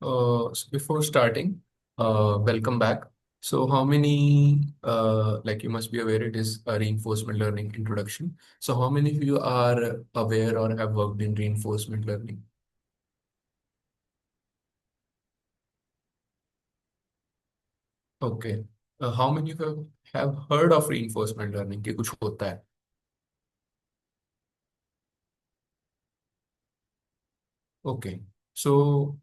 So before starting, welcome back. So how many, like you must be aware, it is a reinforcement learning introduction. So how many of you are aware or have worked in reinforcement learning? Okay. How many of you have heard of reinforcement learning कि कुछ होता है? Okay. So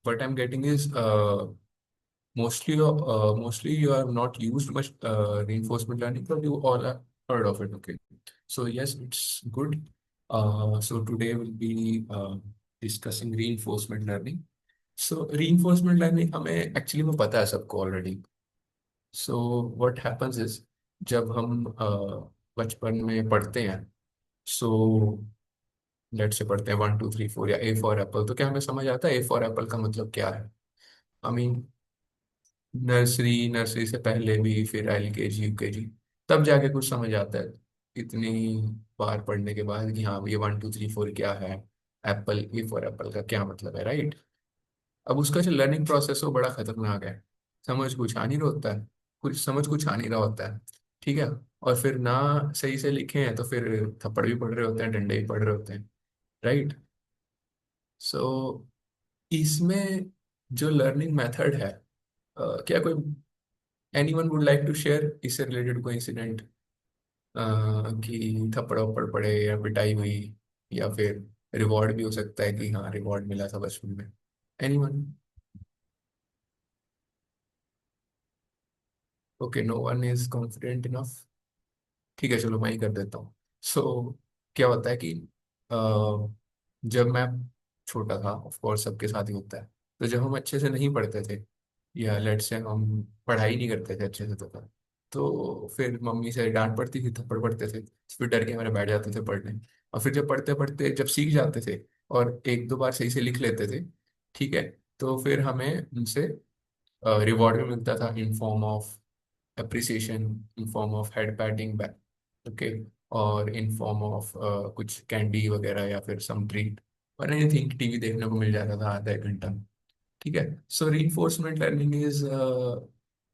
what I'm getting is mostly you have not used much reinforcement learning, but you all have heard of it. Okay. So yes, it's good. So today we'll be discussing reinforcement learning. So reinforcement learning हमें actually में पता है सबको already. So what happens is जब हम बचपन में पढ़ते हैं. सो लेट से पढ़ते हैं 1 2 3 4 या ए फॉर एप्पल, तो क्या हमें समझ आता है ए फॉर एप्पल का मतलब क्या है? आई मीन नर्सरी नर्सरी से पहले भी, फिर एलकेजी यूकेजी, तब जाके कुछ समझ आता है इतनी बार पढ़ने के बाद कि हाँ ये 1 2 3 4 क्या है, एप्पल ए फॉर एप्पल का क्या मतलब है, राइट? अब उसका जो लर्निंग प्रोसेस है वो बड़ा खतरनाक है. समझ कुछ आ नहीं रहा होता है, कुछ समझ कुछ आ नहीं रहा होता है. ठीक है. और फिर ना सही से लिखे हैं तो फिर थप्पड़ भी पड़ रहे होते हैं, डंडे भी पड़ रहे होते हैं, राइट? सो इसमें जो लर्निंग मेथड है, क्या कोई anyone would like to share इससे रिलेटेड कोई इंसिडेंट, कि थप्पड़ वप्पड़ पड़े या पिटाई हुई, या फिर रिवॉर्ड भी हो सकता है कि हाँ रिवॉर्ड मिला था बचपन में? Anyone? Okay, no one is confident enough. ठीक है, चलो मैं ही कर देता हूँ. सो क्या होता है कि अ, जब मैं छोटा था, ऑफ कोर्स सबके साथ ही होता है, तो जब हम अच्छे से नहीं पढ़ते थे, या लेट से हम पढ़ाई नहीं करते थे अच्छे से, तो फिर मम्मी से डांट पड़ती थी, थप्पड़ पड़ते थे, फिर डर के हमारे बैठ जाते थे पढ़ने. और फिर जब पढ़ते पढ़ते जब सीख जाते थे और एक दो बार सही से लिख लेते थे, ठीक है, तो फिर हमें उनसे रिवॉर्ड भी मिलता था in form of appreciation, in form of head patting back. Okay. और इन फॉर्म ऑफ कुछ कैंडी वगैरह या फिर सम ट्रीट, और एनीथिंग, टीवी देखने को मिल जाता था आधा एक घंटा. ठीक है. So reinforcement learning is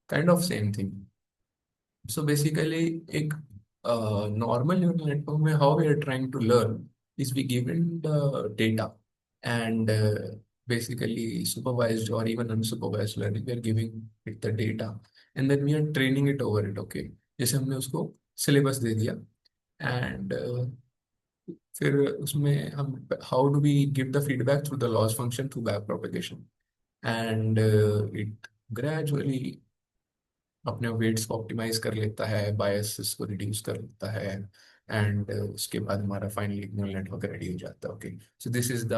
kind of same thing. So basically एक normal neural network में how we are trying to learn is we given the data, and basically supervised or even unsupervised learning, we are giving it the data, and then we are training it over it. Okay. जैसे हमने उसको syllabus दे दिया, and फिर उसमें हम how do we give the feedback through the loss function through back propagation, and it gradually अपने weights को optimize कर लेता है, बायसेस को रिड्यूस कर लेता है, एंड उसके बाद हमारा फाइनली न्यूरल नेटवर्क रेडी हो जाता है. Okay. So this is the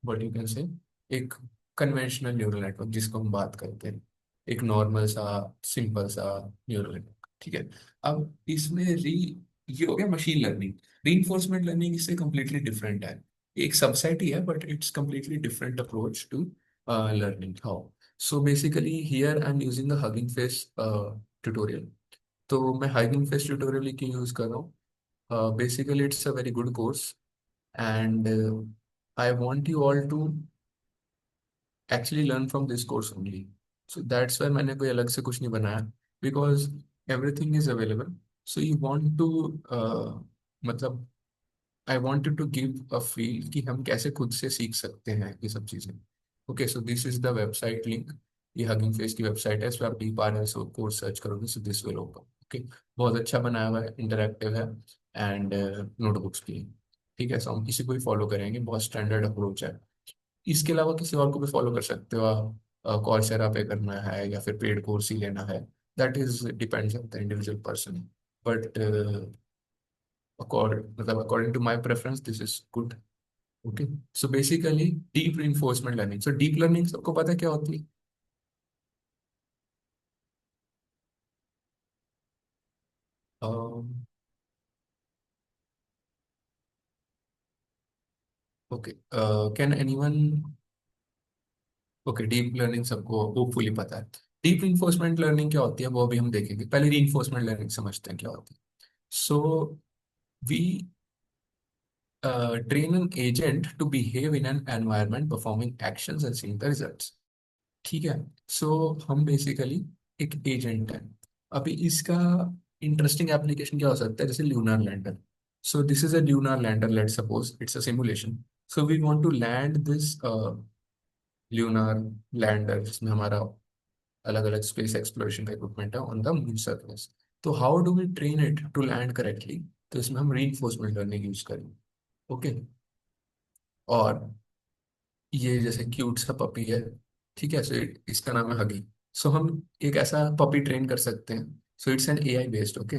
what you can से, एक कन्वेंशनल न्यूरल नेटवर्क जिसको हम बात करते हैं, एक नॉर्मल सा सिंपल सा न्यूरल नेटवर्क. ठीक है. अब इसमें ये हो गया मशीन लर्निंग. रीइंफोर्समेंट लर्निंग इससे कम्प्लीटली डिफरेंट है. एक सबसेट ही है, but it's completely different approach to learning. How? So basically here I am using the hugging face tutorial. तो मैं हगिंग फेस ट्यूटोरियल क्यों यूज कर रहा हूँ? Basically it's a very good course, and I want you all to actually learn from this course only. So that's why मैंने कोई अलग से कुछ नहीं बनाया, because everything is available. So you want to मतलब I wanted to give a feel कि हम कैसे खुद से सीख सकते हैं ये सब चीज़ें. Okay. So this is the website link. ये हगिंग फेस की वेबसाइट है, इस पर आप deep R S course search करोगे, so this will open. Okay. बहुत अच्छा बनाया हुआ है, इंटरेक्टिव है, एंड नोटबुक्स भी हैं. ठीक है. सो हम किसी को भी फॉलो करेंगे, बहुत स्टैंडर्ड अप्रोच है. इसके अलावा किसी और को भी फॉलो कर सकते हो आप. कॉर्सेरा पे करना है या फिर पेड कोर्स ही लेना है, that is depends on the individual person. But according to my preference, this is good. Okay. So basically deep reinforcement learning. So deep learning सबको पता है क्या होती है? Okay. Can anyone? Okay, deep learning सबको hopefully पता है. Deep reinforcement learning क्या होती है वो अभी हम देखेंगे. पहले रिइंफोर्समेंट लर्निंग समझते हैं क्या होती है. So we train an agent to behave in an environment performing actions and seeing the results. ठीक है. सो हम बेसिकली एक एजेंट है. अभी इसका इंटरेस्टिंग एप्लीकेशन क्या हो सकता है, जैसे lunar lander. So this is a lunar lander, let suppose it's a simulation. So we want to land this lunar lander, जिसमें हमारा अलग अलग स्पेस एक्सप्लोरेशन का इक्विपमेंट है ऑन द मून सरफेस. तो how do we train it to land correctly? तो इसमें हम रीइंफोर्समेंट लर्निंग यूज करेंगे. ओके. और ये जैसे क्यूट सा पपी है, ठीक है, सो इसका नाम है हगी. सो हम एक ऐसा पपी ट्रेन कर सकते हैं. So it's an AI based. Okay.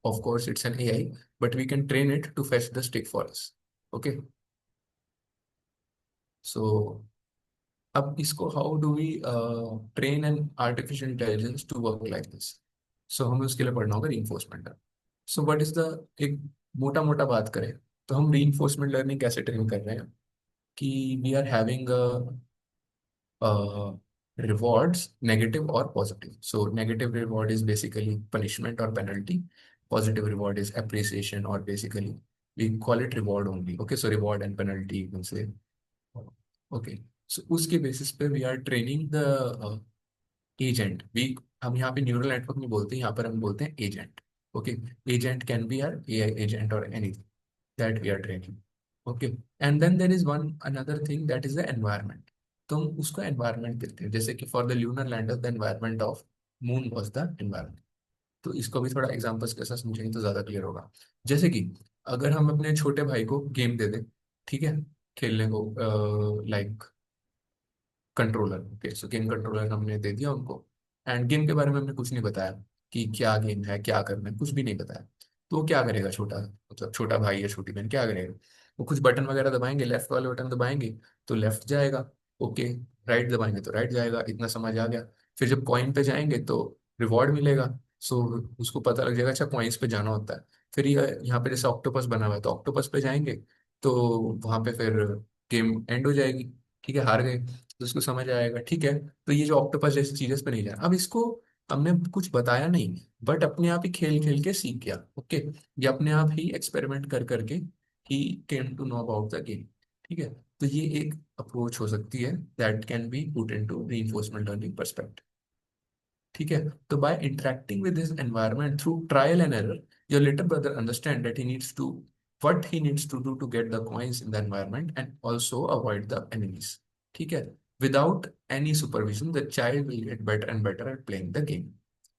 Of course it's an AI, but we can train it to fetch the stick for us. Okay. So अब इसको how do we train an artificial intelligence to work like this? So हमें उसके लिए पढ़ना होगा reinforcement. So what is the, एक मोटा मोटा बात करें तो हम रीइंफोर्समेंट लर्निंग कैसे ट्रेन कर रहे हैं कि we are having rewards, negative or positive. So negative reward is basically punishment or penalty. Positive reward is appreciation, or basically we call it reward only. Okay, so reward and penalty you can say. Okay, so उसके basis पे we are training the agent. We, हम यहाँ पे neural network नहीं बोलते, यहाँ पर हम बोलते हैं agent. Okay. Agent can be our AI agent और anything that we are training. Okay. And then there is one another thing, that is the environment. तो हम उसको environment कहते हैं. जैसे कि for the lunar lander the environment of moon was the environment. तो इसको भी थोड़ा एग्जांपल्स के साथ समझेंगे तो ज्यादा क्लियर होगा. जैसे कि अगर हम अपने छोटे भाई को गेम दे दें, ठीक है, खेलने को, लाइक कंट्रोलर. ओके, सो गेम कंट्रोलर हमने दे दिया उनको, एंड गेम के बारे में हमने कुछ नहीं बताया कि क्या गेम है, क्या करना है, कुछ भी नहीं बताया. तो वो क्या करेगा, छोटा, मतलब छोटा भाई या छोटी बहन क्या करेगा? वो कुछ बटन वगैरह दबाएंगे, लेफ्ट वाले बटन दबाएंगे तो लेफ्ट जाएगा. ओके. राइट दबाएंगे तो राइट जाएगा. इतना समझ आ गया. फिर जब कॉइन पे जाएंगे तो रिवॉर्ड मिलेगा. सो उसको पता लग जाएगा अच्छा कॉइन्स पे जाना होता है. फिर ये यहाँ पे जैसे ऑक्टोपस बना हुआ है तो ऑक्टोपस पे जाएंगे तो वहां पे फिर गेम एंड हो जाएगी. ठीक है, हार गए. तो उसको समझ आएगा ठीक है, तो ये जो ऑक्टोपस जैसी चीजें पे नहीं जाना. अब इसको हमने कुछ बताया नहीं, बट अपने आप ही खेल खेल के सीख गया. ओके. ये अपने आप ही एक्सपेरिमेंट कर करके ही came to know about the game. ठीक है. तो ये एक अप्रोच हो सकती है that can be put into reinforcement learning perspective. ठीक है. तो by interacting with his environment through trial and error, your little brother understand that he needs to what he needs to do to get the coins in the environment and also avoid the enemies. ठीक है. Without any supervision the child will get better and better at playing the game.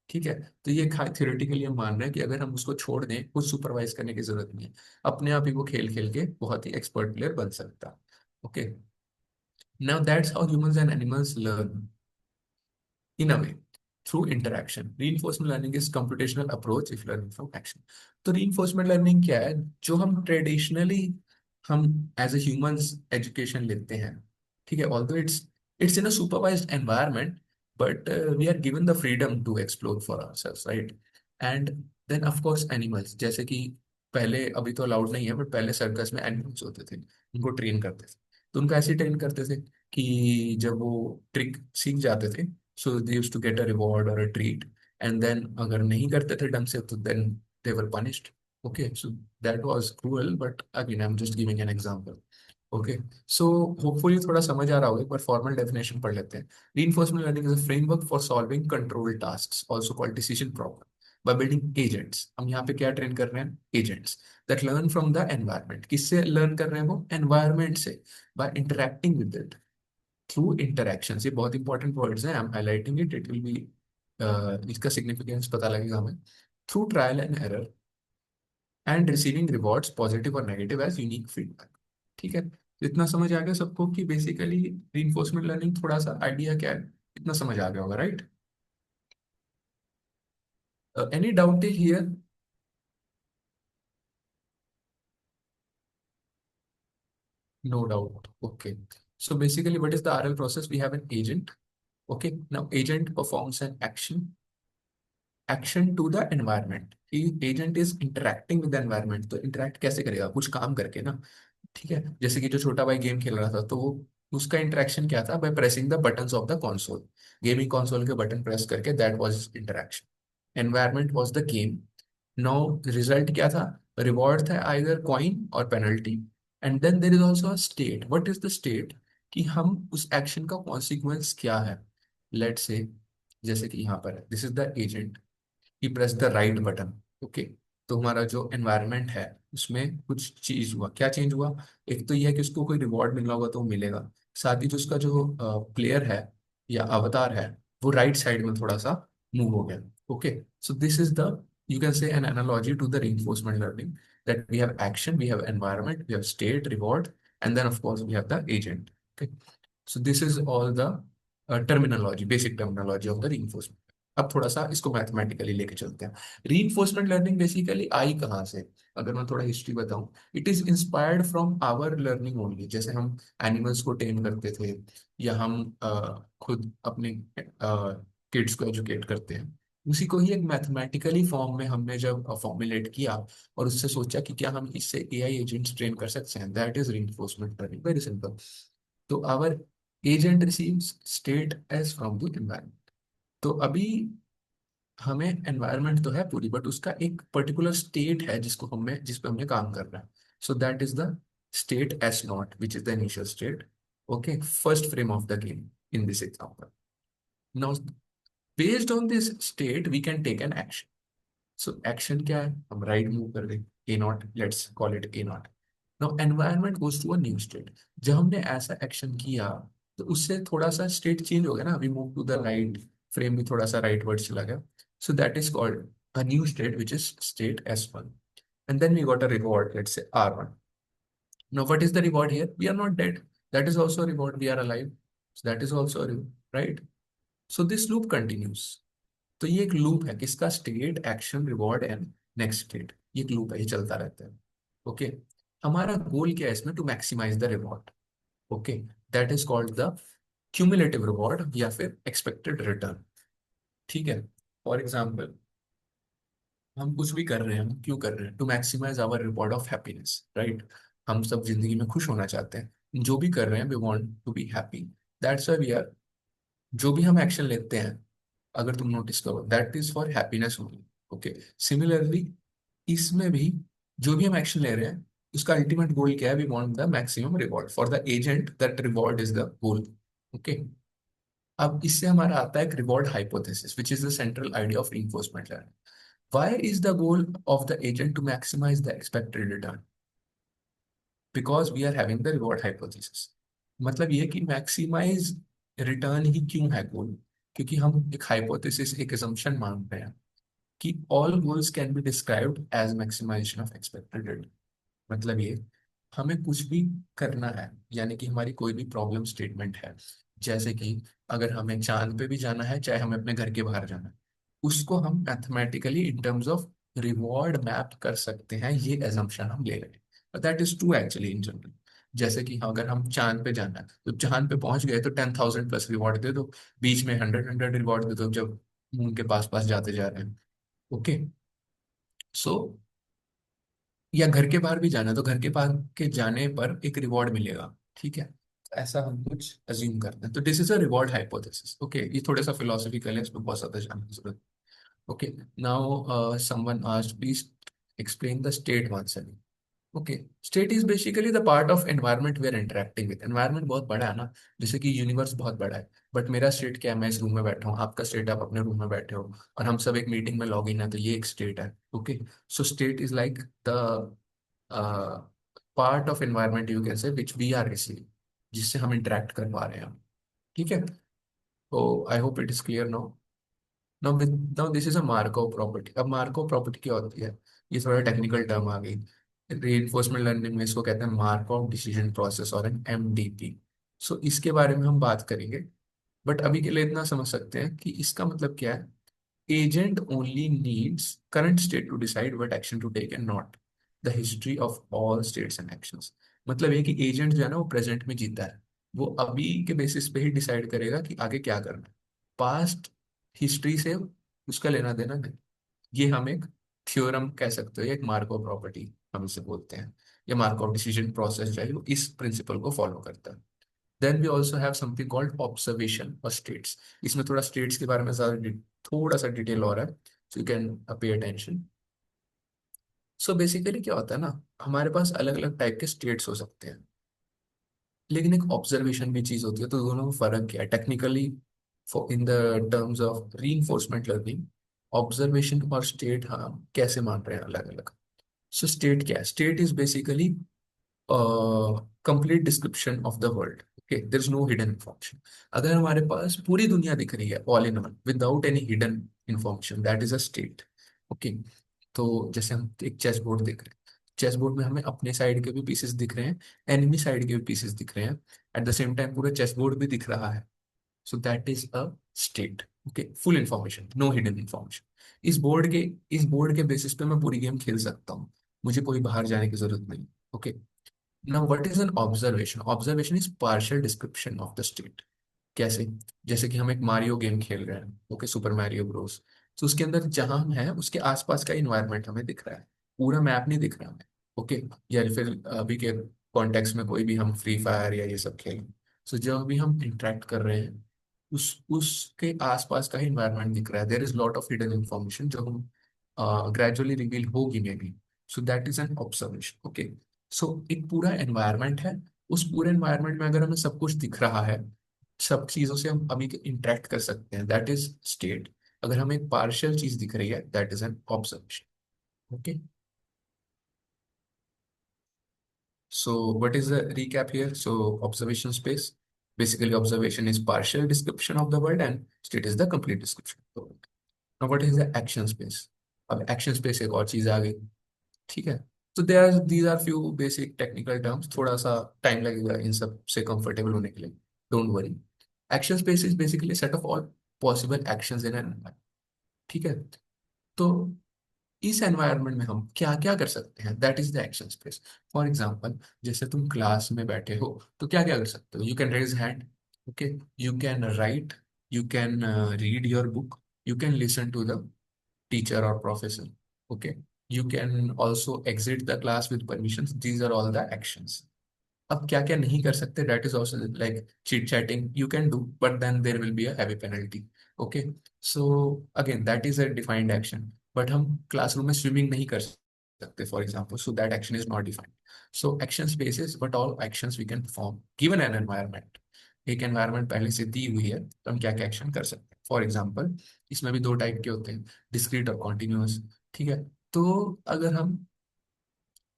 ठीक है. तो ये theoretically हम मान रहे हैं कि अगर हम उसको छोड़ दें, कुछ सुपरवाइज करने की जरूरत नहीं है, अपने आप ही वो खेल खेल के बहुत ही एक्सपर्ट प्लेयर बन सकता है. Okay. Now that's how humans and animals learn in a way, through interaction. Reinforcement learning is computational approach if learning from action. तो reinforcement learning क्या है? जो हम ट्रेडिशनली हम एज ए ह्यूमंस एजुकेशन लेते हैं, ठीक है, although it's in a supervised environment, but we are given the freedom to explore for ourselves, right? And then of course animals, जैसे कि पहले, अभी तो अलाउड नहीं है, बट पहले सर्कस में एनिमल्स होते थे, उनको ट्रेन करते थे. तो उनको ऐसे ट्रेन करते थे कि जब वो ट्रिक सीख जाते थे, so they used to get a reward or a treat, and then अगर नहीं करते थे ढंग से तो then they were punished. Okay, so that was cruel, but again I'm just giving an example. Okay, so hopefully थोड़ा समझ आ रहा होगा. एक बार फॉर्मल डेफिनेशन पढ़ लेते हैं. Reinforcement learning is a framework for solving control tasks, also called decision problem, by building agents. हम यहाँ पे क्या ट्रेन कर रहे हैं? agents that learn from the environment. किससे लर्न कर रहे हैं वो? environment से, by interacting with it through interactions. ये बहुत इंपॉर्टेंट वर्ड्स हैं, I am highlighting it, it will be, इसका सिग्निफिकेंस पता लगेगा हमें. Through trial and error and receiving rewards positive और नेगेटिव एज यूनिक फीडबैक. ठीक है. तो इतना समझ आ गया सबको कि बेसिकली रीइंफोर्समेंट लर्निंग थोड़ा सा आइडिया क्या है, इतना समझ आ गया होगा, right? Any doubt here? No doubt. Okay. So basically, what is the RL process? We have an agent. Okay. Now, agent performs an action to the environment. Agent is interacting with the environment. तो interact कैसे करेगा? कुछ काम करके ना. ठीक है. जैसे कि जो छोटा भाई गेम खेल रहा था तो वो, उसका इंटरेक्शन क्या था? By pressing the buttons of the console. Gaming console के बटन प्रेस करके, that was interaction. Environment was the game. Now result क्या था? रिवॉर्ड था either coin or penalty, and then there is also a state. What is the state? कि हम उस action का consequence क्या है। लेट से, जैसे कि यहाँ पर this is the agent, he press the right button. Okay, तो हमारा जो एनवायरनमेंट है उसमें कुछ चीज हुआ, क्या चेंज हुआ? एक तो यह है कि उसको कोई रिवॉर्ड मिलना होगा तो वो मिलेगा, साथ ही जो उसका जो प्लेयर है या अवतार है वो राइट साइड में थोड़ा सा मूव हो गया। Okay, so this is the, you can say, an analogy to the reinforcement learning, that we have action, we have environment, we have state, reward, and then of course we have the agent. Okay, so this is all the terminology, basic terminology of the reinforcement। अब थोड़ा सा इसको mathematically लेके चलते हैं। Reinforcement learning basically I कहाँ से? अगर मैं थोड़ा हिस्ट्री बताऊं, it is inspired from our learning only. जैसे हम एनिमल्स को टेम करते थे, या हम खुद अपने किड्स को एजुकेट करते हैं, उसी को ही एक मैथमेटिकली फॉर्म में हमने जब फॉर्मुलेट किया और उससे सोचा कि क्या हम इससे एआई एजेंट्स ट्रेन कर सकते हैं, that is reinforcement learning, very simple. तो our agent receives state as from the environment. तो अभी हमें एनवायरनमेंट तो है पूरी, बट उसका एक पर्टिकुलर स्टेट है जिसको हमें, जिस पे हमने काम करना है। So that is the state S naught, which is the initial state. Okay, first frame of the game in this example. Now based on this state we can take an action. So action क्या है? हम right move कर रहे, A naught, let's call it A naught. Now environment goes to a new state. जब हमने ऐसा action किया तो उससे थोड़ा सा स्टेट चेंज हो गया ना, we move to the right, frame भी थोड़ा सा राइट वर्ड चला गया। So that is called a new state which is state S1, and then we got a reward, let's say R1. Now what is the reward here? We are not dead, that is also a reward, we are alive, so that is also a reward, right? So this loop continues। तो ये एक loop है किसका? State, action, reward and next state. ये एक loop है, ये चलता रहता है। ओके, हमारा गोल क्या है इसमें? To maximise the reward. Okay, that is called the cumulative reward या फिर एक्सपेक्टेड रिटर्न। ठीक है, फॉर एग्जाम्पल हम कुछ भी कर रहे हैं, हम क्यों कर रहे हैं? To maximize our reward of happiness, right? हम सब जिंदगी में खुश होना चाहते हैं, जो भी कर रहे हैं we want to be happy, that's why we are, जो भी हम एक्शन लेते हैं, अगर तुम नोटिस करो, that is for happiness only. Okay, similarly इसमें भी जो भी हम एक्शन ले रहे हैं उसका अल्टीमेट गोल क्या है? We want the maximum reward for the agent, that reward is the goal. Okay, अब इससे हमारा आता है एक reward hypothesis which is the central idea of reinforcement learning। Why is the goal of the agent to maximize the expected return? Because we are having the reward hypothesis। मतलब ये कि maximise return ही क्यों है गोल? क्योंकि हम एक hypothesis, एक assumption मान रहे हैं कि all goals can be described as maximization of expected return. मतलब ये, हमें कुछ भी करना है, यानी कि हमारी कोई भी प्रॉब्लम स्टेटमेंट है, जैसे कि अगर हमें चांद पे भी जाना है, चाहे हमें अपने घर के बाहर जाना है, उसको हम mathematically in terms of reward map कर सकते हैं, ये एजम्पशन हम ले रहे हैं। That is true actually in general. जैसे कि हाँ, अगर हम चांद पे जाना है तो चांद पे पहुंच गए तो 10,000 प्लस रिवॉर्ड दे दो, बीच में 100 रिवॉर्ड दे दो जब मून के पास पास जाते जा रहे हैं। ओके, सो या घर के बाहर भी जाना है तो घर के बाहर के जाने पर एक रिवॉर्ड मिलेगा। ठीक है, ऐसा हम कुछ अज्यूम करते हैं, तो this is a reward hypothesis. Okay, ये थोड़ा सा फिलोसफिकल है, इसमें बहुत ज्यादा जानने की जरूरत। Okay, now someone asked please explain the state once again. Okay, state is basically the part of environment we are interacting with. Environment बहुत बड़ा है ना, जैसे कि यूनिवर्स बहुत बड़ा है, बट मेरा स्टेट क्या है? मैं इस रूम में बैठा हूँ, आपका स्टेट आप अपने रूम में बैठे हो, और हम सब एक मीटिंग में लॉग इन है, तो ये एक स्टेट है। Okay, so state is like the part of environment you can say which we are receiving, जिससे हम इंटरेक्ट कर पा रहे हैं। ठीक है, तो I hope it is clear now. Now this is a Markov property. अब मार्कोव प्रॉपर्टी क्या होती है? ये थोड़ा टेक्निकल टर्म आ गई। रीइंफोर्समेंट लर्निंग में इसको कहते हैं मार्कोव डिसीजन प्रोसेस और एन MDP। सो इसके बारे में हम बात करेंगे, बट अभी के लिए इतना समझ सकते हैं कि इसका मतलब क्या है। Agent only needs current state to decide what action to take and not the history of all states and actions. मतलब ये कि एजेंट जो है ना वो प्रेजेंट में जीता है, वो अभी के बेसिस पे ही डिसाइड करेगा कि आगे क्या करना है। पास्ट हिस्ट्री से उसका लेना देना नहीं। ये हम एक थ्योरम कह सकते हो, एक मार्कोव प्रॉपर्टी हम इसे बोलते हैं, या मार्कोव डिसीजन प्रोसेस जो है वो इस प्रिंसिपल को फॉलो करता है। Then we also have something called observation और स्टेट्स। इसमें थोड़ा स्टेट्स के बारे में ज्यादा थोड़ा सा डिटेल और है, सो you can pay attention. So basically क्या होता है ना, हमारे पास अलग अलग टाइप के स्टेट्स हो सकते हैं, लेकिन एक ऑब्जर्वेशन भी चीज होती है। तो दोनों में फर्क क्या है technically, for in the terms of reinforcement learning, observation और स्टेट हम कैसे मान रहे हैं अलग अलग। सो स्टेट क्या है? State is basically complete description of the world. Okay, there is no hidden information. अगर हमारे पास पूरी दुनिया दिख रही है all in all without any hidden information, that is a state. Okay, तो जैसे हम एक चेस बोर्ड देख रहे हैं, चेस बोर्ड में हमें अपने साइड के भी पीसेस दिख रहे हैं, एनिमी साइड के भी पीसेस दिख रहे हैं, एट द सेम टाइम पूरा चेस बोर्ड भी दिख रहा है। So that is a state. Okay, full information, no hidden information. इस बोर्ड के इस बोर्ड के बेसिस पे मैं पूरी गेम खेल सकता हूँ, मुझे कोई बाहर जाने की जरूरत नहीं। Okay, now what is an observation? Observation is partial description of the state. कैसे? जैसे कि हम एक मारियो गेम खेल रहे हैं, ओके, सुपर मैरियो ब्रोस। तो उसके अंदर जहां हम हैं उसके आसपास का इन्वायरमेंट हमें दिख रहा है, पूरा मैप नहीं दिख रहा हमें। ओके, या फिर अभी के कॉन्टेक्स्ट में कोई भी हम फ्री फायर या ये सब खेलें, तो जब भी हम इंटरेक्ट कर रहे हैं उसके आसपास का ही इन्वायरमेंट दिख रहा है। There is lot of hidden information जो हम ग्रेजुअली रिवील होगी maybe. So that is an observation. Okay, so एक पूरा एनवायरनमेंट है, उस पूरे एनवायरनमेंट में अगर हमें सब कुछ दिख रहा है, सब चीजों से हम अभी इंटरेक्ट कर सकते हैं, दैट इज स्टेट। अगर हमें एक पार्शियल चीज दिख रही है, that is an observation. Okay, so what is the recap here? So observation space, basically observation is partial description of the world and state is the complete description of the world. Now what is the action space? अब action space एक और चीज आ गई। ठीक है, तो they are these are few basic technical terms, थोड़ा सा टाइम लगेगा इन सब से कंफर्टेबल होने के लिए, don't worry. Action space is basically set of all possible actions in an environment. ठीक है, तो इस एनवायरनमेंट में हम क्या क्या कर सकते हैं, that is the action space. For example, जैसे तुम क्लास में बैठे हो तो क्या क्या कर सकते हो? You can raise hand, okay, you can write, you can read your book, you can listen to the teacher or professor. Okay, you can also exit the class with permissions. These are all the actions. अब क्या क्या नहीं कर सकते, that is also like chit chatting you can do, but then there will be a heavy penalty. Okay, so again that is a defined action, but हम classroom में swimming नहीं कर सकते for example, so that action is not defined. So action spaces, but all actions we can perform given an environment. एक environment पहले से दी हुई है तो हम क्या क्या एक्शन कर सकते हैं। फॉर एग्जाम्पल, इसमें भी दो टाइप के होते हैं, डिस्क्रीट और कॉन्टिन्यूअस। ठीक है, तो अगर हम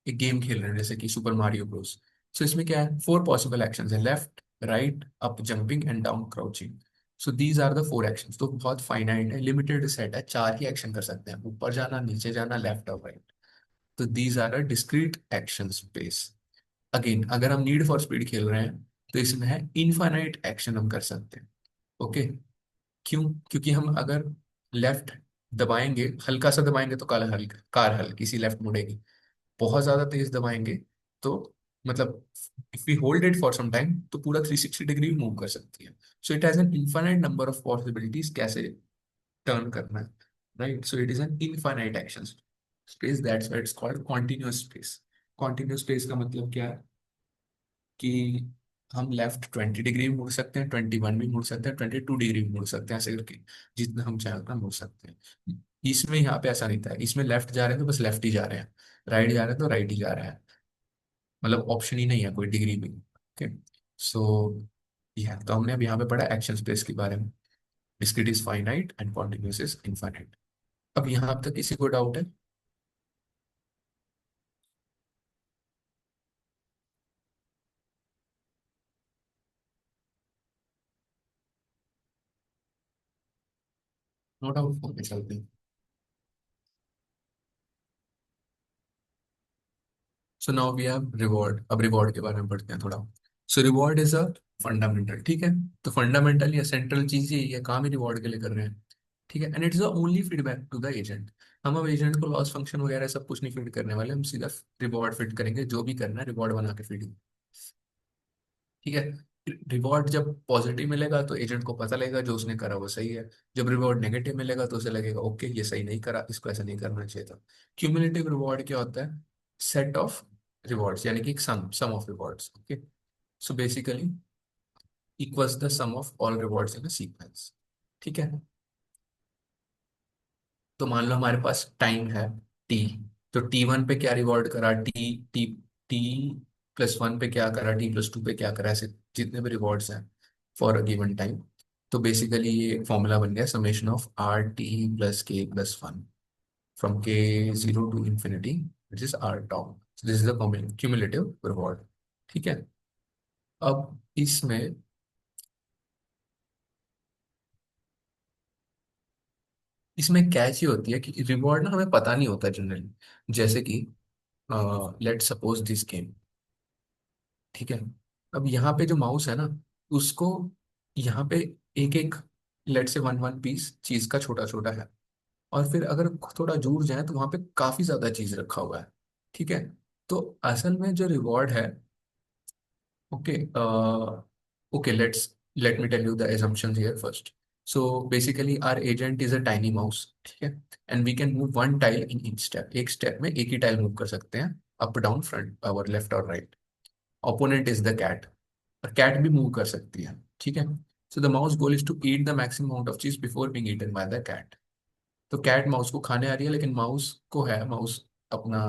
एक गेम खेल रहे हैं जैसे कि सुपर मारियो ब्रोस, सो इसमें क्या है, फोर पॉसिबल एक्शंस है, left, right, up jumping and down crouching. So these are the four actions. तो बहुत फाइनाइट है, लिमिटेड सेट है, चार ही एक्शन कर सकते हैं, ऊपर जाना, नीचे जाना, लेफ्ट और राइट। तो these are a discrete action space. Again अगर हम नीड फॉर स्पीड खेल रहे हैं तो इसमें है इनफाइनाइट एक्शन हम कर सकते हैं। ओके, क्यों? क्योंकि हम अगर लेफ्ट दबाएंगे, हल्का सा दबाएंगे तो कार हल्की सी लेफ्ट मुड़ेगी, बहुत ज्यादा तेज दबाएंगे तो मतलब if we hold it for some time तो पूरा 360 डिग्री मूव कर सकती है। So it has an infinite number of possibilities कैसे टर्न करना है, right? So it is an infinite action space, that's why it's called continuous space. Continuous space का मतलब क्या है कि हम लेफ्ट 20 डिग्री भी मुड़ सकते हैं, 21 भी मुड़ सकते हैं, 22 डिग्री भी मुड़ सकते हैं, ऐसे करके जितना हम चाहें उतना मुड़ सकते हैं। इसमें यहाँ पे ऐसा नहीं था, इसमें लेफ्ट जा रहे हैं तो बस लेफ्ट ही जा रहे हैं, राइट जा रहे हैं तो राइट ही जा रहे हैं, मतलब ऑप्शन ही नहीं है कोई डिग्री भी। ओके, सो यह तो हमने अब यहाँ पे पढ़ा एक्शन स्पेस के बारे में। Discrete is finite and continuous is infinite. अब यहाँ तक किसी को डाउट है? नो डाउट, फोन पे चलते हैं। So now we have reward. अब रिवॉर्ड के बारे में पढ़ते हैं थोड़ा। So reward is a fundamental. ठीक है, तो फंडामेंटल या सेंट्रल चीज ये काम ही रिवॉर्ड के लिए कर रहे हैं। ठीक है, and it's the only feedback to the agent. हम अब एजेंट को लॉस फंक्शन वगैरह सब कुछ नहीं फीड करने वाले, हम सीधा रिवॉर्ड फीड करेंगे, जो भी करना है रिवॉर्ड बना के फीड। ठीक है, रिवॉर्ड जब पॉजिटिव मिलेगा तो एजेंट को पता लगेगा जो उसने करा वो सही है, जब रिवॉर्ड नेगेटिव मिलेगा तो उसे लगेगा ओके ये सही नहीं करा, इसको ऐसा नहीं करना चाहिए था। क्यूमुलेटिव रिवॉर्ड क्या होता है? सेट ऑफ रिवॉर्ड्स, यानी कि sum of rewards. Okay, so basically equals the sum of all rewards in a sequence. ठीक है, तो मान लो हमारे पास टाइम है टी, तो T1 पे क्या रिवॉर्ड करा, टी टी T+1 पे क्या करा, T+2 पे क्या करा, ऐसे जितने भी रिवॉर्ड्स हैं फॉर अ गिवन टाइम। तो बेसिकली ये एक फॉर्मूला बन गया, summation of RT+K+1 from K0 to infinity, which is R tau। This is the cumulative reward. ठीक है। अब इसमें कैच ये होती है कि रिवॉर्ड ना हमें पता नहीं होता जनरली। जैसे कि लेट सपोज दिस गेम। ठीक है। अब यहाँ पे जो माउस है ना, उसको यहाँ पे एक एक, लेट से वन वन पीस चीज का छोटा छोटा है। और फिर अगर थोड़ा दूर जाए तो वहां पे काफी ज्यादा चीज रखा हुआ है। ठीक है। तो असल में जो रिवॉर्ड है, okay, okay, let me tell you the assumptions here first. So basically our agent is a tiny mouse, ठीक है, and we can move one tile in each step। एक स्टेप में एक ही टाइल मूव कर सकते हैं, अप डाउन फ्रंट और लेफ्ट और right. Opponent is the cat, और कैट भी मूव कर सकती है। ठीक है। So the mouse goal is to eat the maximum amount of cheese before being eaten by the cat. तो कैट माउस को खाने आ रही है, लेकिन माउस को है, माउस अपना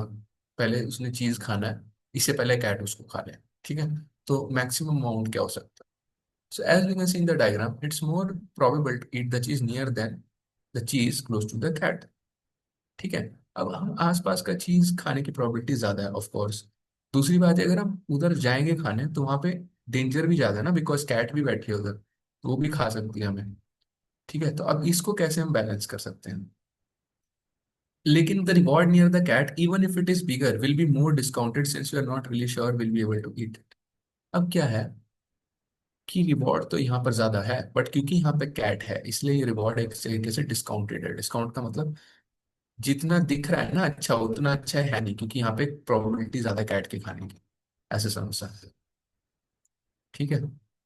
पहले उसने चीज खाना है, इससे पहले कैट उसको खा ले। ठीक है। तो मैक्सिमम अमाउंट क्या हो सकता है? So as we can see in the diagram, it's more probable to eat the cheese near than the cheese close to the cat। ठीक है। अब हम आसपास का चीज खाने की प्रोबेबिलिटी ज्यादा है, ऑफ कोर्स। दूसरी बात है, अगर हम उधर जाएंगे खाने तो वहां पे डेंजर भी ज्यादा है ना, बिकॉज कैट भी बैठी है उधर, तो वो भी खा सकती है हमें। ठीक है। तो अब इसको कैसे हम बैलेंस कर सकते हैं? लेकिन the reward near the cat even if it is bigger will be more discounted since we are not really sure will be able to eat it. अब क्या है कि रिवॉर्ड तो यहाँ पर ज्यादा है, बट क्योंकि यहाँ पे कैट है इसलिए ये रिवॉर्ड एक तरीके से डिस्काउंटेड है। डिस्काउंट का मतलब जितना दिख रहा है ना अच्छा, उतना अच्छा है नहीं, क्योंकि यहाँ पे प्रोबेबिलिटी ज्यादा कैट के खाने की, ऐसे समझ सकते हैं। ठीक है।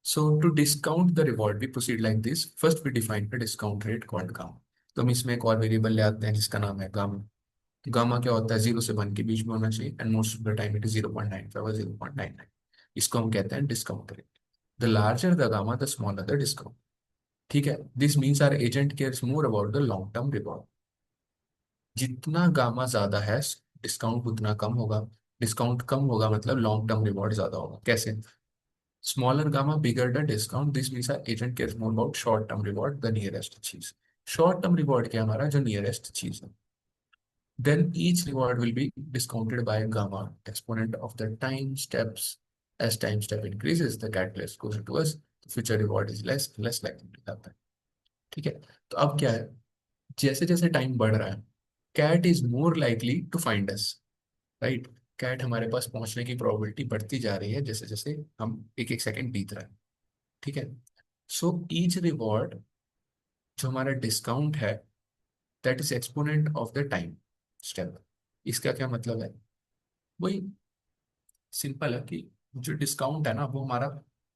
So to discount the reward we proceed like this. First we define the discount rate called gamma. तो हम इसमें एक और वेरिएबल ले आते हैं जिसका नाम है गामा। गामा क्या होता है? 0 से 1 के बीच में होना चाहिए, and most of the time it is 0.95 और 0.99। इसको हम कहते हैं discount rate. The larger the gamma the smaller the discount. ठीक है। This means our agent cares more about the long term reward. जितना गामा ज्यादा है, डिस्काउंट उतना कम होगा। डिस्काउंट कम होगा मतलब लॉन्ग टर्म रिवॉर्ड ज्यादा होगा। कैसे? Smaller gamma bigger the discount, this means our agent cares more about short term reward the nearest चीज। शॉर्ट टर्म रिवॉर्ड क्या है? हमारा जो नियरेस्ट चीज है। Then each reward will be discounted by gamma exponent of the time steps. As time step increases, the catalyst goes to us. The future reward is less likely to happen। ठीक है। तो अब क्या है, जैसे जैसे टाइम बढ़ रहा है, cat is more likely to find us. Right. Cat हमारे पास पहुंचने की प्रोबेबिलिटी बढ़ती जा रही है जैसे जैसे हम एक एक सेकंड बीत रहा है। ठीक है। सो ईच रिवॉर्ड, जो हमारा डिस्काउंट है, that is exponent of the time step. इसका क्या मतलब है? वही सिंपल है कि जो डिस्काउंट है ना वो हमारा,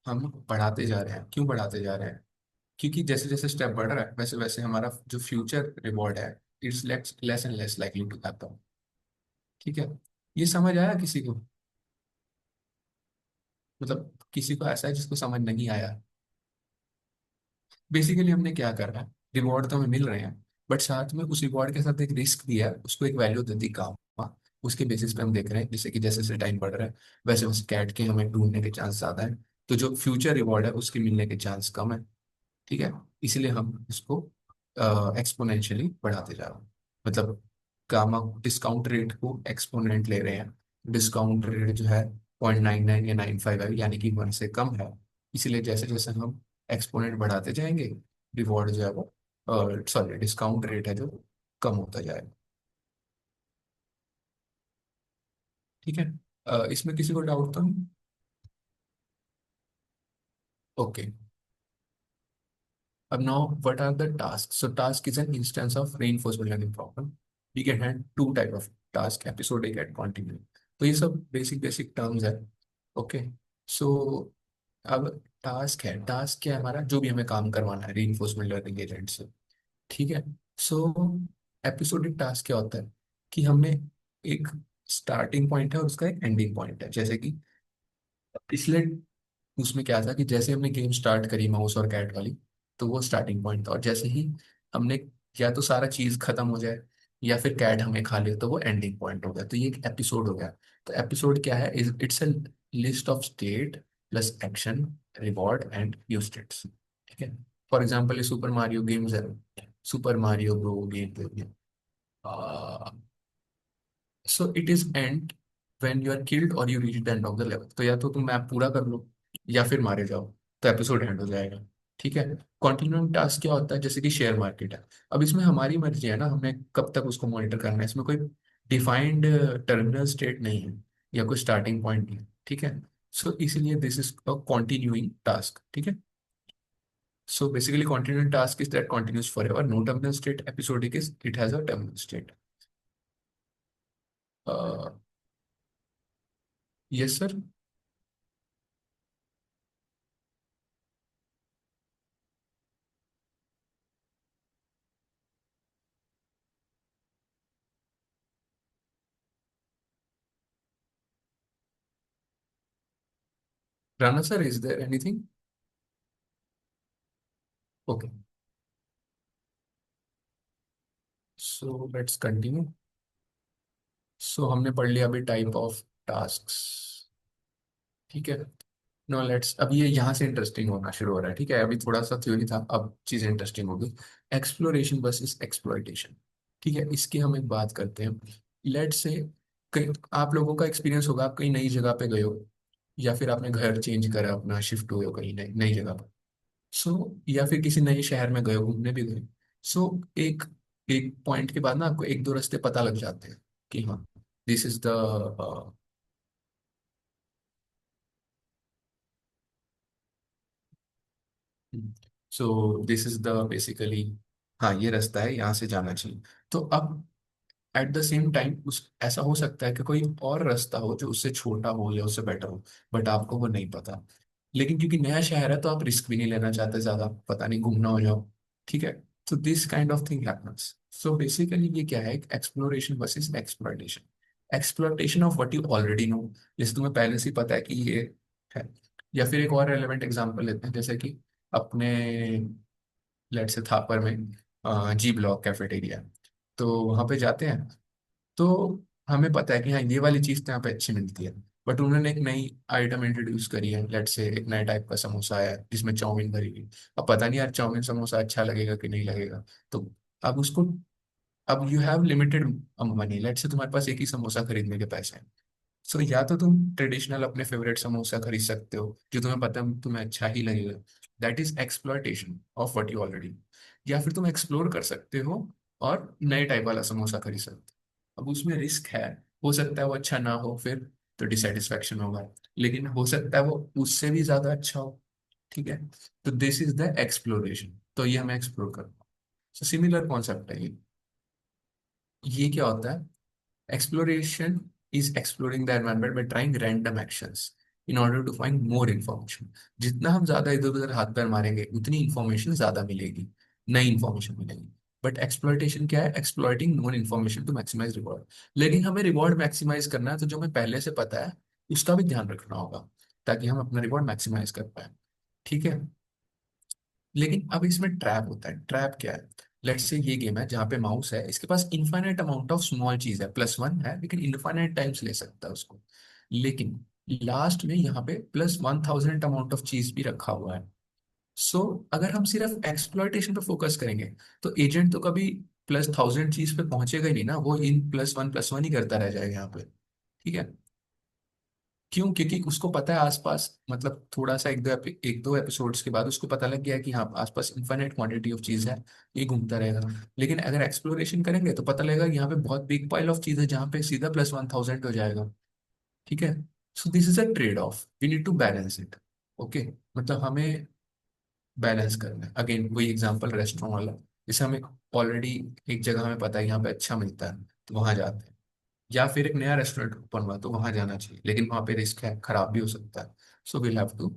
हम बढ़ाते जा रहे हैं। क्यों बढ़ाते जा रहे हैं? क्योंकि जैसे जैसे स्टेप बढ़ रहा है वैसे वैसे हमारा जो फ्यूचर रिवॉर्ड है, it's less less and less likely to happen. ठीक है। ये समझ आया किसी को? मतलब किसी को ऐसा है जिसको समझ नहीं आया? बेसिकली हमने क्या करना है, रिवॉर्ड तो हमें मिल रहे हैं, बट साथ में उस रिवॉर्ड के साथ एक रिस्क दिया है, उसको एक वैल्यू दे दी काम। उसके बेसिस पे हम देख रहे हैं, जैसे कि जैसे जैसे टाइम बढ़ रहा है वैसे वैसे कैट के हमें ढूंढने के चांस ज्यादा है, तो जो फ्यूचर रिवॉर्ड है उसके मिलने के चांस कम है। ठीक है। इसलिए हम इसको एक्सपोनेंशियली बढ़ाते जा रहे हैं। मतलब गामा डिस्काउंट रेट को एक्सपोनेंट ले रहे हैं। डिस्काउंट रेट जो है 0.99 या 95 है, यानी कि 1 से कम है। इसलिए जैसे जैसे हम एक्सपोनेंट बढ़ाते जाएंगे, रिवॉर्ड जो है वो, सॉरी, डिस्काउंट रेट है जो, कम होता जाएगा। ठीक है। इसमें किसी को डाउट तो नहीं? ओके। अब now what are the task? So task is an instance of reinforcement learning problem। We can have two type of task, episodic and continue. तो ये सब बेसिक बेसिक टर्म्स है। ओके। सो अब task है, task क्या है? हमारा जो भी हमें काम करवाना है reinforcement learning एजेंट से। ठीक है। सो एपिसोडिक टास्क क्या होता है कि हमने एक स्टार्टिंग पॉइंट है और उसका एक एंडिंग पॉइंट है। जैसे कि पिछले उसमें क्या था कि जैसे हमने गेम स्टार्ट करी माउस और कैट वाली, तो वो स्टार्टिंग पॉइंट था। और जैसे ही हमने, या तो सारा चीज खत्म हो जाए, या फिर कैट हमें खा ले तो वो एंडिंग पॉइंट हो गया, तो ये एक एपिसोड हो गया। तो एपिसोड क्या है, it's a list of state plus action, reward and new states. ठीक है। फॉर एग्जाम्पल ये सुपर मारियो गेम्स है, Super Mario Bro game, so it is end when you are killed और you reach the end of the level. तो या तो तुम map पूरा कर लो या फिर मारे जाओ, तो एपिसोड एंड हो जाएगा। ठीक है। कॉन्टिन्यूइंग टास्क क्या होता है, जैसे कि शेयर मार्केट है, अब इसमें हमारी मर्जी है ना, हमें कब तक उसको मॉनिटर करना है, इसमें कोई डिफाइंड टर्मिनल स्टेट नहीं है या कोई स्टार्टिंग पॉइंट नहीं है। ठीक है। सो इसीलिए this is a continuing task. ठीक है। So basically continuing task is that continues forever, no terminal state, episodic is it has a terminal state. Yes sir. Rana sir, is there anything? Okay, so let's continue. So हमने पढ़ लिया अभी type of tasks. ठीक है। No let's, अब ये यहाँ से इंटरेस्टिंग होना शुरू हो रहा है। ठीक है, अभी थोड़ा सा थ्योरी था, अब चीजें इंटरेस्टिंग होगी। Exploration versus exploitation. ठीक है, इसकी हम एक बात करते हैं। लेट्स से कहीं आप लोगों का एक्सपीरियंस होगा, आप कहीं नई जगह पे गए हो, या फिर आपने घर चेंज करा, अपना शिफ्ट हुए हो कहीं नई नई जगह पर। सो या फिर किसी नए शहर में गए हो, घूमने भी गए। सो एक एक पॉइंट के बाद ना आपको एक दो रास्ते पता लग जाते हैं कि हाँ, this is the, so this is the basically, हाँ ये रास्ता है, यहाँ से जाना चाहिए। तो अब एट द सेम टाइम उस ऐसा हो सकता है कि कोई और रास्ता हो जो उससे छोटा हो या उससे बेटर हो, बट आपको वो नहीं पता। लेकिन क्योंकि नया शहर है तो आप रिस्क भी नहीं लेना चाहते ज्यादा, पता नहीं गुम ना हो जाओ। ठीक है। तो this kind of thing happens. So basically ये क्या है, exploration versus exploitation. Exploitation of what you already know, जैसे तुम्हें पहले से ही पता है कि ये है। या फिर एक और रेलेवेंट एग्जांपल लेते हैं, जैसे कि अपने लेट से थापर में जी ब्लॉक कैफेटेरिया, तो वहाँ पे जाते हैं। तो हमें पता है कि हाँ ये वाली चीज़ तो यहाँ पे अच्छी मिलती है, बट उन्होंने एक नई आइटम इंट्रोड्यूस करी है, लेट से एक नया टाइप का समोसा है जिसमें चाउमीन भरी हुई। अब पता नहीं यार चाउमीन समोसा अच्छा लगेगा कि नहीं लगेगा। तो अब उसको, अब you have limited money, let say तुम्हारे पास एक ही समोसा खरीदने के पैसे हैं। सो या तो तुम ट्रेडिशनल अपने फेवरेट समोसा खरीद सकते हो जो तुम्हें पता है तुम्हें अच्छा ही लगेगा, that is exploitation of what you already. या फिर तुम एक्सप्लोर कर सकते हो और नए टाइप वाला समोसा खरीद सकते हो। अब उसमें रिस्क है, हो सकता है वो अच्छा ना हो, फिर तो डिससेटिस्फैक्शन होगा, लेकिन हो सकता है वो उससे भी ज्यादा अच्छा हो। ठीक है। तो दिस इज द एक्सप्लोरेशन, तो ये हमें एक्सप्लोर करना। सो सिमिलर कॉन्सेप्ट है ये क्या होता है, exploration is exploring the environment by trying random actions in order to find more information। जितना हम ज्यादा इधर उधर हाथ पैर मारेंगे उतनी इंफॉर्मेशन ज्यादा मिलेगी, नई इंफॉर्मेशन मिलेगी। बट एक्सप्लॉइटेशन क्या है, exploiting known information to maximize reward. लेकिन हमें रिवॉर्ड मैक्सिमाइज करना है, तो जो हमें पहले से पता है उसका भी ध्यान रखना होगा ताकि हम अपना रिवॉर्ड मैक्सिमाइज कर पाए। ठीक है। लेकिन अब इसमें ट्रैप होता है। ट्रैप क्या है, लेट्स से ये गेम है जहाँ पे माउस है, इसके पास इन्फाइनाइट अमाउंट ऑफ स्मॉल चीज है, +1 है लेकिन इन्फाइनाइट टाइम्स ले सकता है उसको। लेकिन लास्ट में यहाँ पे +1000 अमाउंट ऑफ चीज भी रखा हुआ है। सो अगर हम सिर्फ एक्सप्लॉइटेशन पे फोकस करेंगे तो एजेंट तो कभी +1000 चीज पे पहुंचेगा ही नहीं ना, वो इन +1 +1 ही करता रह जाएगा यहाँ पे। ठीक है। क्यों, क्योंकि उसको पता है आसपास, मतलब थोड़ा सा एक दो एपिसोड्स के बाद उसको पता लग गया है कि हाँ आसपास इन्फिनिट क्वांटिटी ऑफ चीज है, ये घूमता रहेगा। लेकिन अगर एक्सप्लोरेशन करेंगे तो पता लगेगा कि यहाँ पे बहुत बिग पाइल ऑफ चीज है जहाँ पे सीधा +1000 हो जाएगा। ठीक है। So this is a trade off, we need to balance it. Okay. मतलब हमें बैलेंस करना है, अगेन वही एग्जांपल रेस्टोरेंट वाला, जैसे हमें ऑलरेडी एक जगह हमें पता है यहाँ पे अच्छा मिलता है तो वहां जाते हैं, या फिर एक नया रेस्टोरेंट ओपन हुआ तो वहां जाना चाहिए, लेकिन वहां पे रिस्क है, खराब भी हो सकता है। So we'll have to.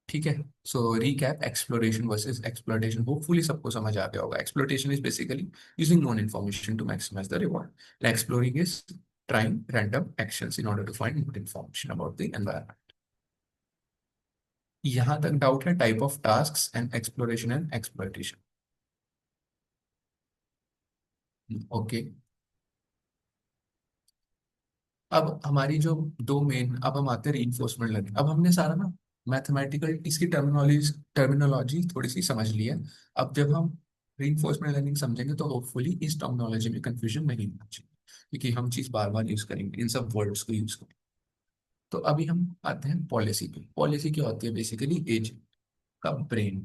ठीक है। So recap, exploration versus exploitation, hopefully सबको समझ आ गया होगा। Exploitation is basically using known information to maximise the reward, exploring is trying random actions in order to find more information about the environment। यहां तक doubt है type of tasks and exploration and exploitation? Okay, अब हमारी जो दो main, अब हम आते हैं रीइंफोर्समेंट लर्निंग। अब हमने सारा ना मैथमेटिकल इसकी टर्मिनोलॉजी टर्मिनोलॉजी थोड़ी सी समझ ली है। अब जब हम रीइंफोर्समेंट लर्निंग समझेंगे तो होपफुली इस टर्मिनोलॉजी में कंफ्यूजन नहीं होना चाहिए, क्योंकि हम चीज बार बार यूज करेंगे, इन सब वर्ड्स को यूज करेंगे। तो अभी हम आते हैं पॉलिसी पे। पॉलिसी क्या होती है? बेसिकली एज का ब्रेन।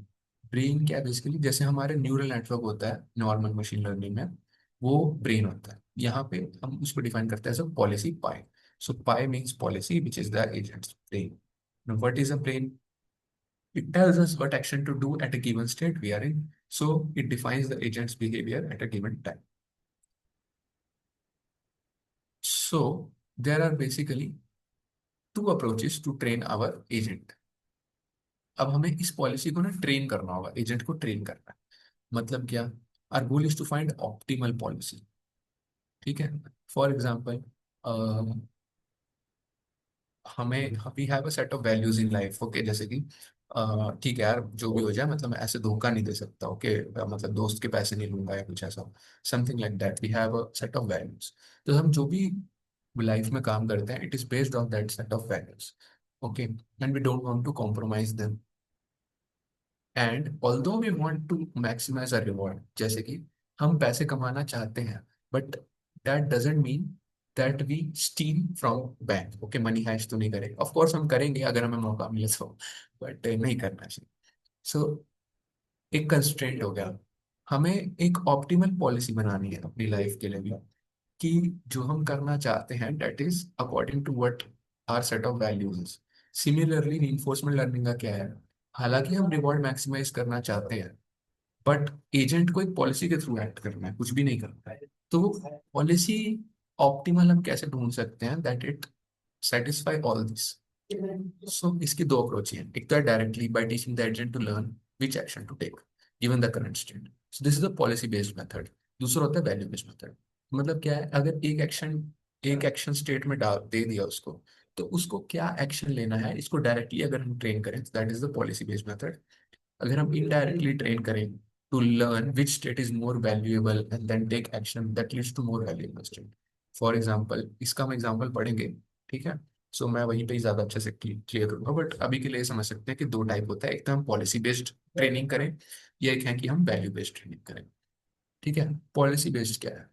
ब्रेन क्या है? बेसिकली जैसे हमारे न्यूरल नेटवर्क होता है नॉर्मल मशीन लर्निंग में, वो ब्रेन होता है। यहाँ पे हम उसको डिफाइन करते हैं as policy pi. So pi means policy which is the agent's brain. Now, what is a brain? It tells us what action to do at a given state we are in. So it defines the agent's behavior at a given time. So there are basically two approaches to train our agent. अब हमें इस policy को ना train करना होगा, agent को train करना है। मतलब क्या? Our goal is to find optimal policy. ठीक है। फॉर एग्जाम्पल, हमें we have a set of values in life. Okay, जैसे कि ठीक है यार, जो भी हो जाए, मतलब मैं ऐसे धोखा नहीं दे सकता। ओके, मतलब दोस्त के पैसे नहीं लूंगा या कुछ ऐसा, something like that. We have a set of values. तो हम जो भी लाइफ में काम करते हैं, it is based on that set of values. Okay, and we don't want to compromise them. And although we want to maximize a reward, जैसे कि हम पैसे कमाना चाहते हैं, but that doesn't mean that we steal from bank. Okay, money heist तो नहीं करेंगे, ऑफ कोर्स हम करेंगे अगर हमें मौका मिले तो, बट नहीं करना चाहिए। सो एक कंस्ट्रेंट हो गया। हमें एक ऑप्टिमल पॉलिसी बनानी है अपनी लाइफ के लिए भी, कि जो हम करना चाहते हैं that is according to what are set of values. Similarly reinforcement learning का क्या है? हालांकि हम रिवॉर्ड मैक्सिमाइज करना चाहते हैं, बट एजेंट को एक पॉलिसी के थ्रू एक्ट करना है, कुछ भी नहीं करना है। तो पॉलिसी ऑप्टिमल हम कैसे ढूंढ सकते हैं that it satisfy all this? So इसकी दो अप्रोच हैं। एक तो है directly by teaching the agent to learn which action to take given the current state. So this is a policy based method. दूसरा होता है वैल्यू बेस्ड मेथड। मतलब क्या है? अगर एक एक्शन स्टेट में डाल दे दिया उसको, तो उसको क्या एक्शन लेना है, इसको डायरेक्टली अगर हम ट्रेन करें, that is the policy based method. अगर हम इनडायरेक्टली ट्रेन करें to learn which state is more valuable and then take action that leads to more valuable state. For example, इसका हम एग्जांपल पढ़ेंगे। ठीक है। सो मैं वहीं पे ही ज्यादा अच्छे से क्लियर करूंगा, बट अभी के लिए समझ सकते हैं कि दो टाइप होता है। एक तो हम पॉलिसी बेस्ड ट्रेनिंग करें, या एक है कि हम वैल्यू बेस्ड ट्रेनिंग करें। ठीक है। पॉलिसी बेस्ड क्या है?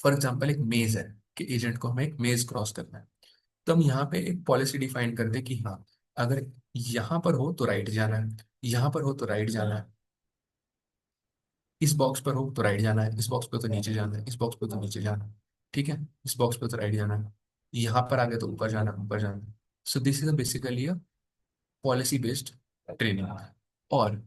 फॉर एग्जाम्पल, एक मेज है कि एजेंट को हमें एक मेज क्रॉस करना है। तो हम यहाँ पे एक पॉलिसी डिफाइन कर दे कि हाँ, अगर यहाँ पर हो तो राइट जाना है, यहाँ पर हो तो राइट जाना है, इस बॉक्स पर हो तो राइट जाना है, इस बॉक्स पर तो नीचे जाना है, इस बॉक्स पर तो नीचे जाना है। ठीक है। इस बॉक्स पर तो राइट जाना है, यहाँ पर आ गए तो ऊपर जाना है, ऊपर जाना है। So this is basically a policy based training. और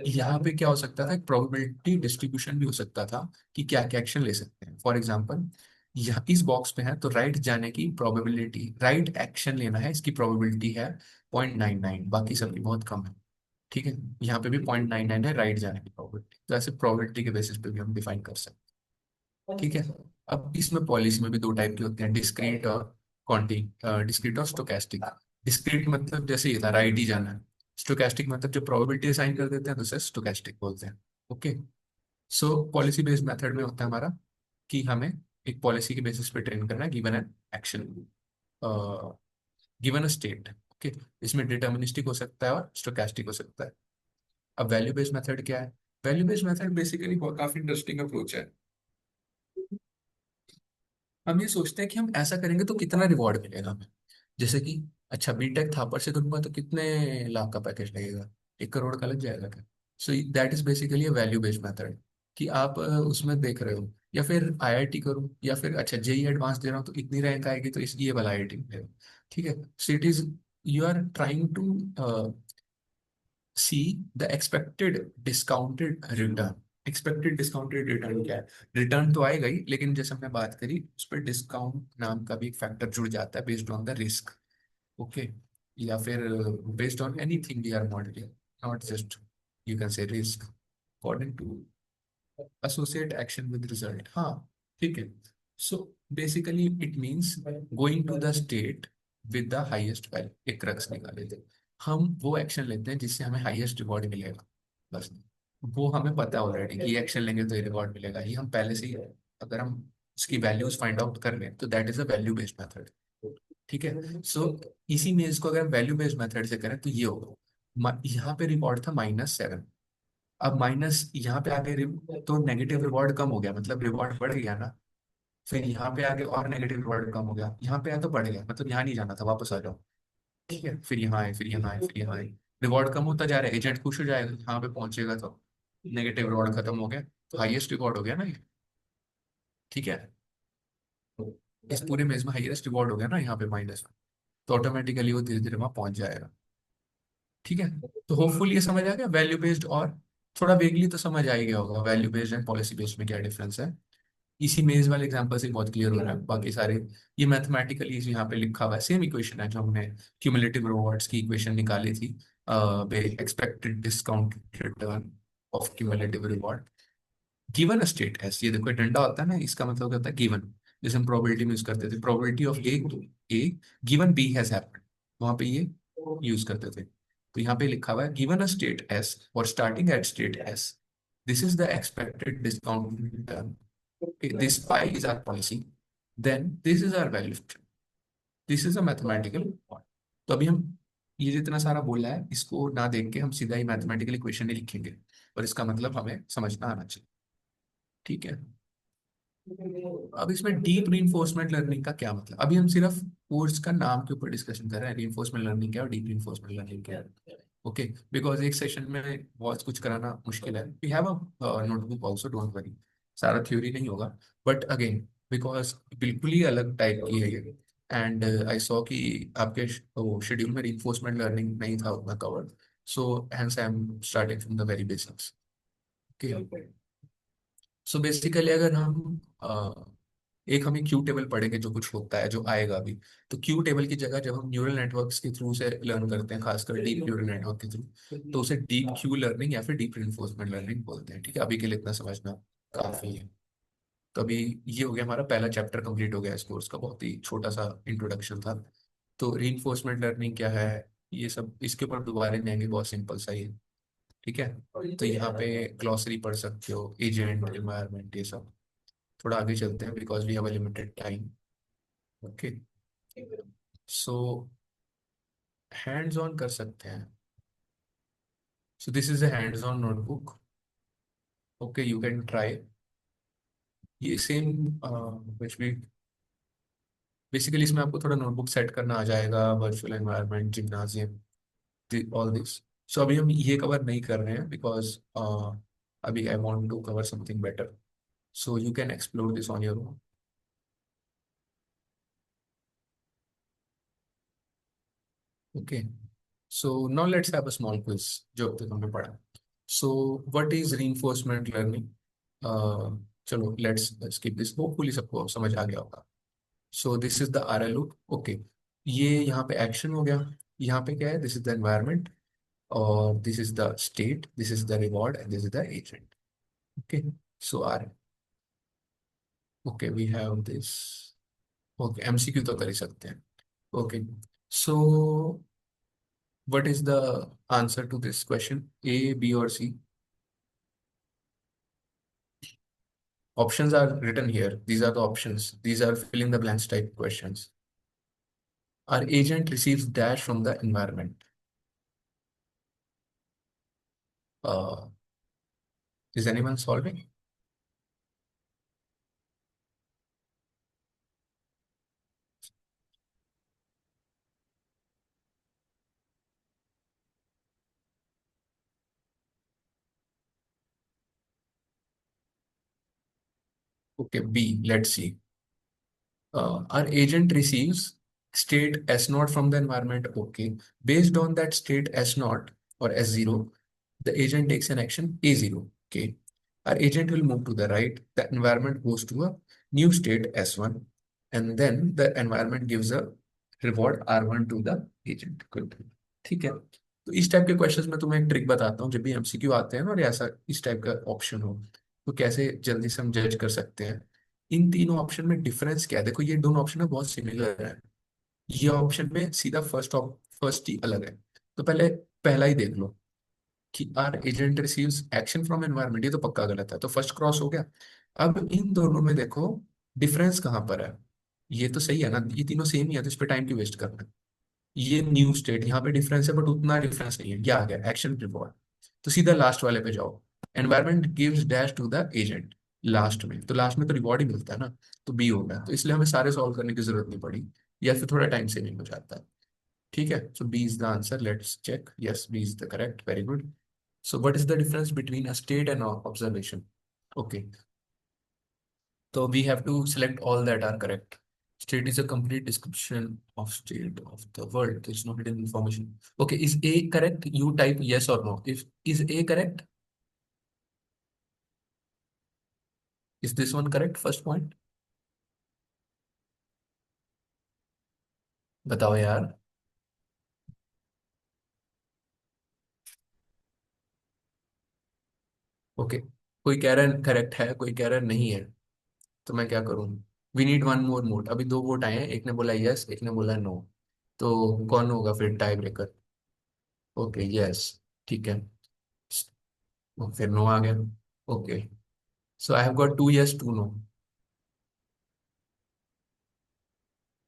यहाँ पे क्या हो सकता था? एक प्रोबेबिलिटी डिस्ट्रीब्यूशन भी हो सकता था कि क्या क्या एक्शन ले सकते हैं। फॉर एग्जाम्पल, यहाँ इस बॉक्स पे है तो राइट जाने की प्रोबेबिलिटी, राइट एक्शन लेना है, इसकी प्रोबेबिलिटी है 0.99, बाकी सबकी बहुत कम है। ठीक है। यहाँ पे भी 0.99 है राइट जाने की प्रोबेबिलिटी। तो ऐसे प्रोबेबिलिटी के बेसिस पे भी हम डिफाइन कर सकते हैं। ठीक है। अब इसमें पॉलिसी में भी दो टाइप के होते हैं, डिस्क्रीट और क्वांटी, डिस्क्रीट और स्टोकेस्टिक। डिस्क्रीट मतलब जैसे ये था राइट ही जाना है। स्टोकेस्टिक मतलब जो प्रोबेबिलिटी असाइन कर देते हैं तो उसे स्टोकेस्टिक बोलते हैं। Okay. So policy based method में होता है हमारा कि हमें एक पॉलिसी के बेसिस पे ट्रेन करना है given an action, given a state. Okay. इसमें डिटर्मिनिस्टिक हो सकता है और स्टोकेस्टिक हो सकता है। अब वैल्यू बेस्ड मेथड क्या है? वैल्यू बेस्ड मेथड बेसिकली काफी इंटरेस्टिंग अप्रोच है। हम ये सोचते हैं कि हम ऐसा करेंगे तो कितना रिवॉर्ड मिलेगा हमें। जैसे कि अच्छा, बीटेक थापर से करूंगा तो कितने लाख का पैकेज लगेगा? 1 करोड़ का लग जाएगा क्या? सो that is basically a value based method, कि आप उसमें देख रहे हो। या फिर आईआईटी करूँ, या फिर अच्छा जेई एडवांस दे रहा हूँ तो इतनी रैंक आएगी तो इस ये वाला आईआईटी मिलेगा। ठीक है। So it is, you are trying to see the expected discounted return. Expected discounted return क्या है? रिटर्न तो आएगा ही, लेकिन जैसे हमने बात करी, उस पर डिस्काउंट नाम का भी एक फैक्टर जुड़ जाता है based on the risk. Okay. या फिर based on anything we are modelling, not just you can say risk, according to associate action with result. हाँ, ठीक है। So basically it means going to the state with the highest value, एक crux निकाले थे। हम वो action लेते हैं जिससे हमें हाईएस्ट रिवॉर्ड मिलेगा, बस। वो हमें पता है ऑलरेडी कि एक्शन लेंगे तो ये रिवॉर्ड मिलेगा, ये हम पहले से ही अगर हम उसकी वैल्यूज फाइंड आउट कर लें तो that is a value based method. ठीक है, सो इसी में इसको अगर हम वैल्यू बेस्ड मेथड से करें तो ये होगा। यहाँ पे रिवॉर्ड था -7। अब माइनस यहाँ पे आगे तो नेगेटिव रिवॉर्ड कम हो गया, मतलब रिवॉर्ड बढ़ गया ना। फिर यहाँ पे आगे और नेगेटिव रिवॉर्ड कम हो गया, यहाँ पे आया तो बढ़ गया, मतलब यहाँ नहीं जाना था, वापस आ जाओ। ठीक है, फिर यहाँ आए, फिर यहाँ आए, फिर यहाँ आए। रिवॉर्ड कम होता जा रहा है, एजेंट खुश हो जाएगा, यहाँ पे पहुंचेगा तो नेगेटिव रिवॉर्ड खत्म हो गया, तो हाईएस्ट रिवॉर्ड हो गया ना ये। ठीक है, इस पूरे मेज में हाईएस्ट रिवॉर्ड हो गया ना यहाँ पे -1, तो ऑटोमेटिकली वो धीरे धीरे वहां पहुंच जाएगा। ठीक है, तो होपफुल ये समझ आ गया वैल्यू बेस्ड, और थोड़ा वेगली तो समझ आ ही गया होगा value based and policy based में क्या डिफरेंस है। इसी मेज वाले एग्जांपल से बहुत क्लियर हो रहा है, बाकी सारे ये मैथमेटिकली यहाँ पे लिखा हुआ है, सेम इक्वेशन है जो हमने क्यूमुलेटिव रिवॉर्ड्स की इक्वेशन निकाली थी, expected discount return of cumulative reward given a state S. ये देखो, ये डंडा होता है ना, इसका मतलब क्या होता है, गिवन। जैसे हम प्रोबेबिलिटी में यूज करते थे, probability of A given B has happened, वहां पे ये यूज करते थे। तो यहाँ पे लिखा हुआ है गिवन अ स्टेट एस और starting at state S, this is the expected discount return, this pi is our policy, then this is our value function, this is a mathematical point। तो अभी हम ये जितना सारा बोला है इसको ना देख के हम सीधा ही मैथमेटिकल इक्वेशन ही लिखेंगे, और इसका मतलब हमें समझना आना चाहिए। ठीक है, अब इसमें डीप रीइंफोर्समेंट लर्निंग का क्या मतलब, अभी हम सिर्फ कोर्स का नाम के ऊपर डिस्कशन कर रहे हैं, रीइंफोर्समेंट लर्निंग क्या है और डीप रीइंफोर्समेंट लर्निंग क्या है। ओके, बिकॉज एक सेशन में बहुत कुछ कराना मुश्किल है, we have a notebook also, don't worry, सारा थ्योरी नहीं होगा, बट अगेन बिकॉज बिल्कुल ही अलग टाइप की है ये। एंड आई सॉ कि आपके शेड्यूल में रीइंफोर्समेंट लर्निंग नहीं था उतना covered, so hence I am starting from the very basics. Okay, so basically अगर हम एक हमें क्यू टेबल पढ़ेंगे, जो कुछ होता है जो आएगा अभी, तो क्यू टेबल की जगह जब हम न्यूरल नेटवर्क्स के थ्रू से लर्न करते हैं, खासकर डीप न्यूरल नेटवर्क के थ्रू, तो उसे डीप क्यू लर्निंग या फिर डीप रिइंफोर्समेंट लर्निंग बोलते हैं। ठीक है, अभी के लिए इतना समझना काफी है। तो अभी ये हो गया, हमारा पहला चैप्टर कंप्लीट हो गया इस कोर्स का, बहुत ही छोटा सा इंट्रोडक्शन था। तो रिइंफोर्समेंट लर्निंग क्या है, ये सब इसके ऊपर दोबारा जाएंगे, बहुत सिंपल सा ही है। ठीक है, तो यहाँ पे ग्लॉसरी पढ़ सकते हो, एजेंट, एनवायरनमेंट, ये सब। थोड़ा आगे चलते हैं because we have a limited time. Okay, so hands on कर सकते हैं। So this is a hands on notebook. Okay, you can try. ये सेम विच भी बेसिकली इसमें आपको थोड़ा नोटबुक सेट करना आ जाएगा, virtual environment, gymnasium, all this. So अभी हम ये कवर नहीं कर रहे हैं बिकॉज अभी I want to cover something better, so you can explore this on your own. Okay, so now let's have a small quiz जो अब तक हमने पढ़ा। So what is reinforcement learning? चलो लेट्स स्किप दिस, होपफुली सबको समझ आ गया होगा। So this is the R L loop. Okay, ये यहाँ पे एक्शन हो गया, यहाँ पे क्या है, दिस इज द एनवायरनमेंट, और this is the state, this is the reward and this is the agent. Okay, so R, okay we have this. Okay, MCQ तो कर ही सकते हैं। Okay, so what is the answer to this question, A, B और C? Options are written here. These are the options. These are fill in the blanks type questions. Our agent receives dash from the environment. Uh, is anyone solving? Okay, B. Let's see. Our agent receives state S naught from the environment. Okay. Based on that state S naught or S0, the agent takes an action A0. Okay. Our agent will move to the right. The environment goes to a new state S1. And then the environment gives a reward R1 to the agent. Good. ठीक है, तो इस type के questions में तुम्हें एक trick बताता हूँ, जब भी एमसीक्यू आते हैं ना और ऐसा इस टाइप का ऑप्शन हो, तो कैसे जल्दी से हम जज कर सकते हैं इन तीनों ऑप्शन में डिफरेंस क्या है। देखो, ये दोनों ऑप्शन में बहुत सिमिलर है, ये ऑप्शन में सीधा फर्स्ट ही अलग है। तो पहले पहला ही देख लो, कि R agent receives action from environment, ये तो पक्का गलत है, तो फर्स्ट क्रॉस हो गया। अब इन दोनों में देखो डिफरेंस कहाँ पर है। ये तो सही है ना, ये तीनों सेम ही है, तो इस पे टाइम क्यों वेस्ट करना है। ये न्यू स्टेट, यहाँ पे डिफरेंस है बट उतना डिफरेंस नहीं है, क्या आ गया एक्शन रिवॉर्ड। तो सीधा लास्ट वाले पे जाओ, environment gives dash to the agent, last में, तो लास्ट में तो रिवॉर्ड ही मिलता है ना, तो बी होगा, तो इसलिए हमें सारे सॉल्व करने की जरूरत नहीं पड़ी, या फिर थोड़ा टाइम सेविंग हो जाता है। ठीक है, so B is the answer, let's check, yes B is the correct, very good. So what is the difference between a state and observation? Okay, so we have to select all that are correct. State is a complete description of state of the world. There's no hidden information. Okay, is A correct? You type yes or no. If is A correct? Is this one correct? First point. बताओ यार। Okay, कोई कह रहा है correct है, कोई कह रहा है नहीं है, तो मैं क्या करूँ? We need one more vote, अभी दो वोट आए हैं, एक ने बोला यस, एक ने बोला नो, तो कौन होगा फिर टाई ब्रेकर? ओके यस, ठीक है, फिर नो आ गया। Okay, so I have got two yes two no,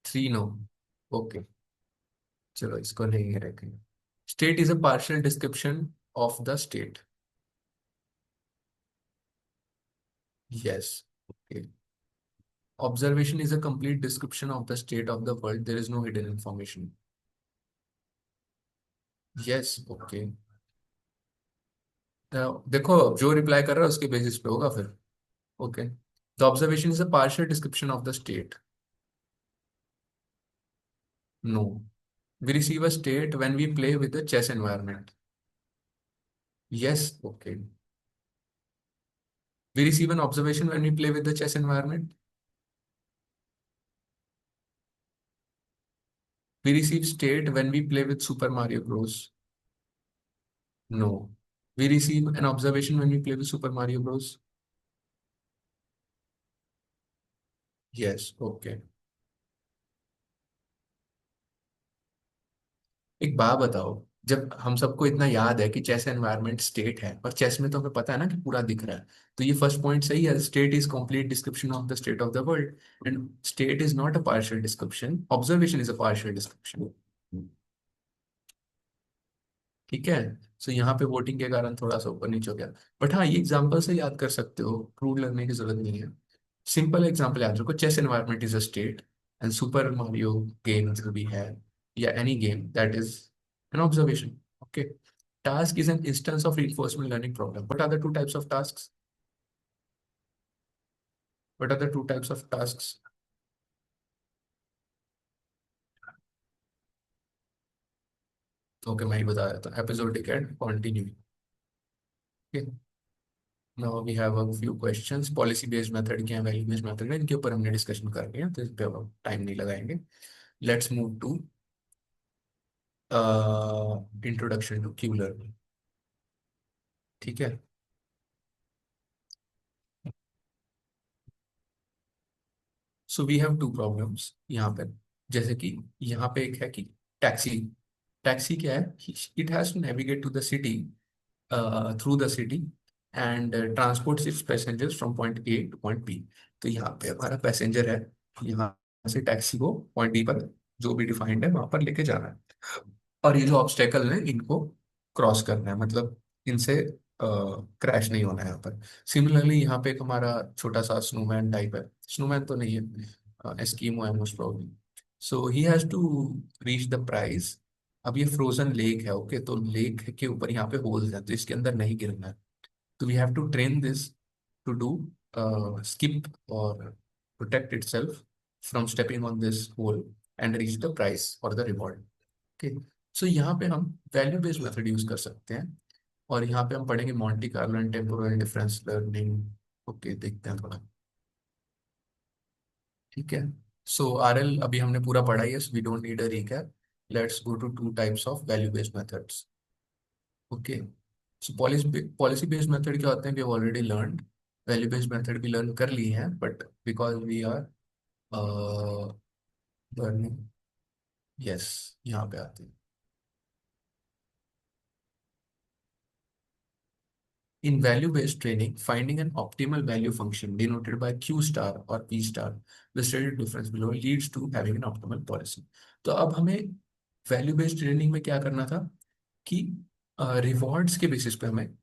three no. Okay, चलो इसको नहीं रखेंगे। State is a partial description of the state. Yes. Okay, observation is a complete description of the state of the world, there is no hidden information. Yes. Okay, देखो जो reply कर रहा है उसके बेसिस पे होगा फिर। Okay, the observation is a partial description of the state. No, we receive a state when we play with the chess environment. Yes. Okay, we receive an observation when we play with the chess environment. We receive state when we play with Super Mario Bros. No. We receive an observation when we play with Super Mario Bros. Yes. Okay. एक बात बताओ, जब हम सबको इतना याद है कि चेस एनवायरनमेंट स्टेट है, और चेस में तो हमें पता है ना कि पूरा दिख रहा है, तो ये फर्स्ट पॉइंट सही है, state is complete description of the state of the world, and state is not a partial description, observation is a partial description. ठीक है, सो यहाँ पे वोटिंग के कारण थोड़ा सा ऊपर नीचे हो गया, बट हाँ ये एग्जांपल से याद कर सकते हो, क्रूड लगने की जरूरत नहीं है। सिंपल एग्जांपल याद रखो, chess environment is a state, and super Mario game जो भी है, या any game that is an observation. Okay, task is an instance of reinforcement learning problem, what are the two types of tasks? What are the two types of tasks? Okay, मैं ही बता देता हूँ, episodic and continue. Now we have a few questions, policy based method क्या है, value based method है, इनके ऊपर हमने डिस्कशन कर लिया, तो इस पे अब टाइम नहीं लगाएंगे। Let's move to introduction to Q learning. ठीक है, so we have two problems यहाँ पे, जैसे कि यहाँ पे एक है कि टैक्सी, टैक्सी क्या है, it has to navigate to the city, through the city, and transport its passengers from point A to point B. तो यहाँ पे हमारा पैसेंजर है, यहाँ से टैक्सी को पॉइंट बी पर, जो भी डिफाइंड है वहां पर लेके जाना है, और ये जो ऑब्स्टेकल है इनको क्रॉस करना है, मतलब इनसे क्रैश नहीं होना है यहाँ पर। सिमिलरली यहाँ पे एक हमारा छोटा सा स्नोमैन टाइप है, स्नोमैन तो नहीं है, एस्कीमो है most probably. So he has to reach the prize. अब ये फ्रोजन लेक है, ओके, तो लेक के ऊपर यहाँ पे होल्स है, तो इसके अंदर नहीं गिरना है, तो we have to train this to do skip or protect itself from stepping on this hole and reach the prize or the reward. Okay, so यहाँ पे हम वैल्यू बेस्ड मेथड यूज कर सकते हैं, और यहाँ पे हम पढ़ेंगे Monty Carlo and temporal difference learning. Okay, देखते हैं थोड़ा। ठीक है, सो आरएल अभी हमने पूरा पढ़ा ही है, we don't need a recap. Let's go to two types of value based methods. Okay, so policy based method क्या होते हैं, we have already learned. Value based method भी लर्न कर ली है, but because we are learning, yes, यहाँ पे आते हैं। In value-based training, finding an optimal value function denoted by Q star or P star, the stated difference below leads to having an optimal policy. तो अब हमें value based training में क्या करना था कि रिवॉर्ड्स के बेसिस पे हमें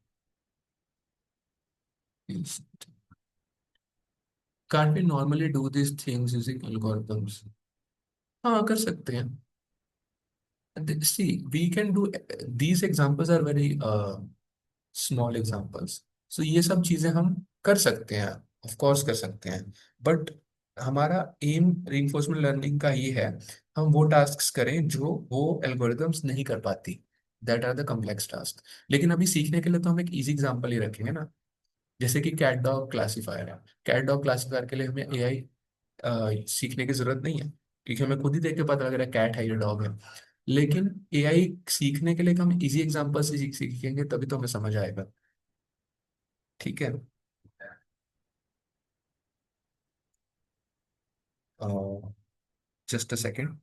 can't we normally do these things using algorithms? हाँ कर सकते हैं. See, we can do these examples are very small examples. So ये सब चीजें हम कर सकते हैं, ऑफ कोर्स कर सकते हैं. बट हमारा एम reinforcement लर्निंग का ये है, हम वो टास्क्स करें जो वो एल्गोरिदम्स नहीं कर पाती, that are the complex task. लेकिन अभी सीखने के लिए तो हम एक इजी एग्जांपल ही रखेंगे ना. जैसे कि कैट डॉग क्लासिफायर है. कैट डॉग क्लासिफायर के लिए हमें एआई सीखने की जरूरत नहीं है, क्योंकि हमें खुद ही देख के पता लग रहा है कैट है या डॉग है. लेकिन एआई सीखने के लिए हम इजी एग्जांपल से सीखेंगे, तभी तो हमें समझ आएगा. ठीक है. Just a second.